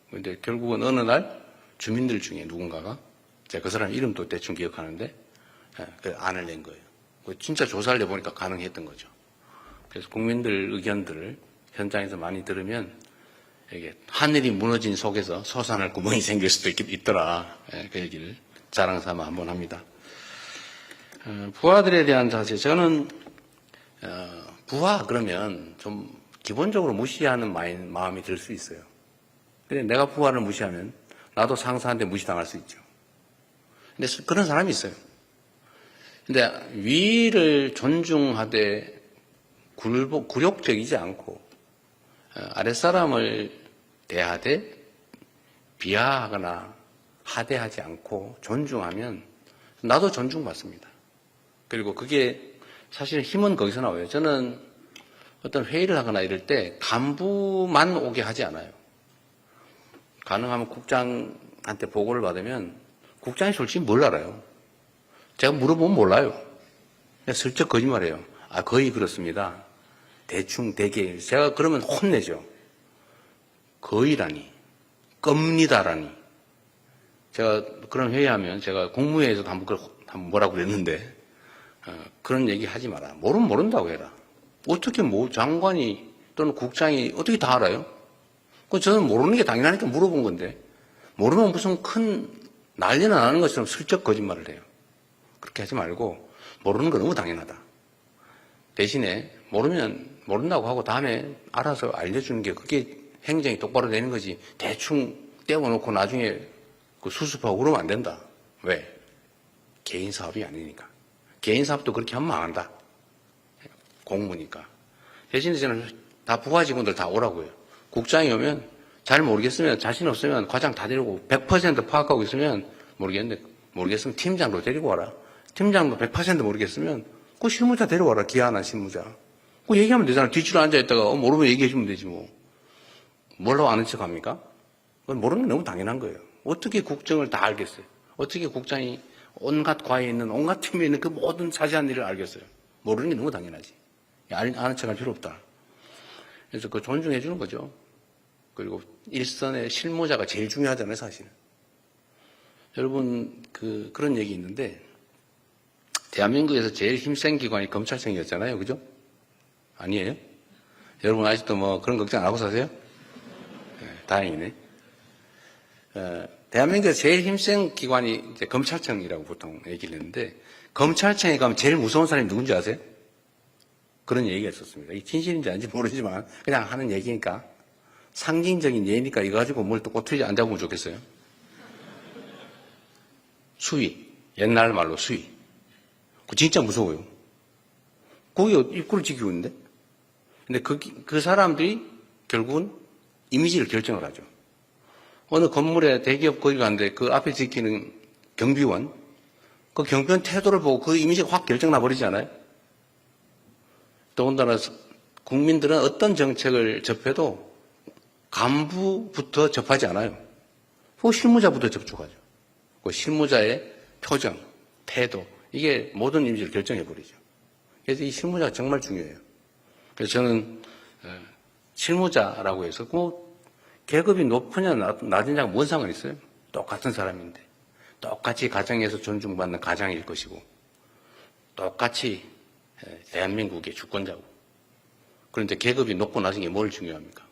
근데 결국은 어느 날 주민들 중에 누군가가 제가 그 사람 이름도 대충 기억하는데 그 안을 낸 거예요. 진짜 조사를 해보니까 가능했던 거죠. 그래서 국민들 의견들을 현장에서 많이 들으면 이게 하늘이 무너진 속에서 솟아날 구멍이 생길 수도 있더라. 그 얘기를 자랑 삼아 한번 합니다. 부하들에 대한 자세. 저는 부하 그러면 좀 기본적으로 무시하는 마음이 들 수 있어요. 근데 내가 부하를 무시하면 나도 상사한테 무시당할 수 있죠. 근데 그런 사람이 있어요. 근데 위를 존중하되 굴욕적이지 않고 아랫사람을 대하되 비하하거나 하대하지 않고 존중하면 나도 존중받습니다. 그리고 그게 사실 힘은 거기서 나와요. 저는 어떤 회의를 하거나 이럴 때 간부만 오게 하지 않아요. 가능하면 국장한테 보고를 받으면 국장이 솔직히 뭘 알아요? 제가 물어보면 몰라요. 그냥 슬쩍 거짓말해요. 거의 그렇습니다. 대충 대개 제가 그러면 혼내죠. 거의라니 겁니다라니. 제가 그런 회의하면 제가 국무회의에서도 한번 뭐라고 그랬는데 그런 얘기 하지 마라. 모르면 모른다고 해라. 어떻게 장관이 또는 국장이 어떻게 다 알아요? 저는 모르는 게 당연하니까 물어본 건데 모르면 무슨 큰 난리나 나는 것처럼 슬쩍 거짓말을 해요. 그렇게 하지 말고 모르는 거 너무 당연하다. 대신에 모르면 모른다고 하고 다음에 알아서 알려주는 게 그게 행정이 똑바로 되는 거지 대충 떼어놓고 나중에 수습하고 그러면 안 된다. 왜? 개인 사업이 아니니까. 개인 사업도 그렇게 하면 망한다. 공무니까. 대신에 저는 다 부하 직원들 다 오라고요. 국장이 오면 잘 모르겠으면 자신 없으면 과장 다 데리고 100% 파악하고 있으면 모르겠으면 팀장도 데리고 와라. 팀장도 100% 모르겠으면 그 실무자 데려와라. 기한한 실무자. 그 얘기하면 되잖아. 뒤치로 앉아있다가 모르면 얘기해주면 되지 뭐. 뭘로 아는 척 합니까? 모르는 게 너무 당연한 거예요. 어떻게 국정을 다 알겠어요? 어떻게 국장이 온갖 과에 있는 온갖 팀에 있는 그 모든 자세한 일을 알겠어요? 모르는 게 너무 당연하지. 아는 척할 필요 없다. 그래서 그 존중해 주는 거죠. 그리고 일선의 실무자가 제일 중요하잖아요, 사실은. 여러분, 그런 얘기 있는데, 대한민국에서 제일 힘센 기관이 검찰청이었잖아요, 그죠? 아니에요? 여러분 아직도 뭐 그런 걱정 안 하고 사세요? 네, 다행이네. 대한민국에서 제일 힘센 기관이 이제 검찰청이라고 보통 얘기를 했는데, 검찰청에 가면 제일 무서운 사람이 누군지 아세요? 그런 얘기가 있었습니다. 이 진실인지 아닌지 모르지만 그냥 하는 얘기니까, 상징적인 예니까 이거 가지고 뭘 또 꼬투리 안 잡으면 좋겠어요. 수위. 옛날 말로 수위. 그거 진짜 무서워요. 거기 입구를 지키고 있는데. 근데 그 사람들이 결국은 이미지를 결정을 하죠. 어느 건물에 대기업 거기 가는데 그 앞에 지키는 경비원, 그 경비원 태도를 보고 그 이미지가 확 결정나 버리지 않아요? 더군다나 국민들은 어떤 정책을 접해도 간부부터 접하지 않아요. 그 실무자부터 접촉하죠. 그 실무자의 표정, 태도, 이게 모든 이미지를 결정해버리죠. 그래서 이 실무자가 정말 중요해요. 그래서 저는 실무자라고 해서 계급이 높으냐 낮으냐가 뭔 상관이 있어요? 똑같은 사람인데 똑같이 가정에서 존중받는 가장일 것이고 똑같이 대한민국의 주권자고. 그런데 계급이 높고 낮은 게 뭘 중요합니까?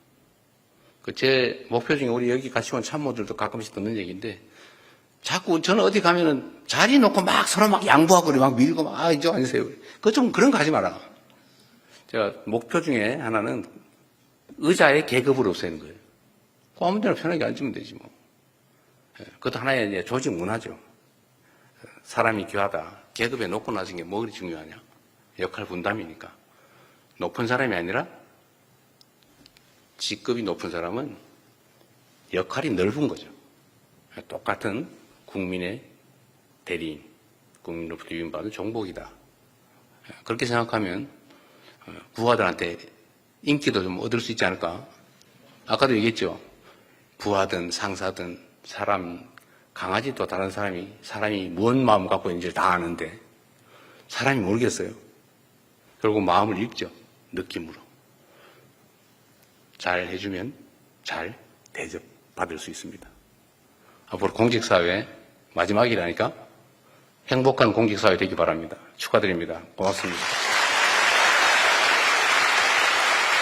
제 목표 중에 우리 여기 같이 온 참모들도 가끔씩 듣는 얘기인데 자꾸 저는 어디 가면은 자리 놓고 막 서로 막 양보하고 막 밀고 막 이쪽 앉으세요. 그거 좀 그런 거 하지 마라. 제가 목표 중에 하나는 의자의 계급을 없애는 거예요. 아무 데나 편하게 앉으면 되지 뭐. 그것도 하나의 이제 조직 문화죠. 사람이 귀하다. 계급에 높고 낮은 게 뭐 그리 중요하냐. 역할 분담이니까. 높은 사람이 아니라 직급이 높은 사람은 역할이 넓은 거죠. 똑같은 국민의 대리인, 국민으로부터 유인받은 종복이다. 그렇게 생각하면 부하들한테 인기도 좀 얻을 수 있지 않을까? 아까도 얘기했죠. 부하든 상사든 강아지도 다른 사람이 무슨 마음을 갖고 있는지 다 아는데 사람이 모르겠어요. 결국 마음을 읽죠. 느낌으로. 잘 해주면 잘 대접받을 수 있습니다. 앞으로 공직사회 마지막이라니까 행복한 공직사회 되기 바랍니다. 축하드립니다. 고맙습니다.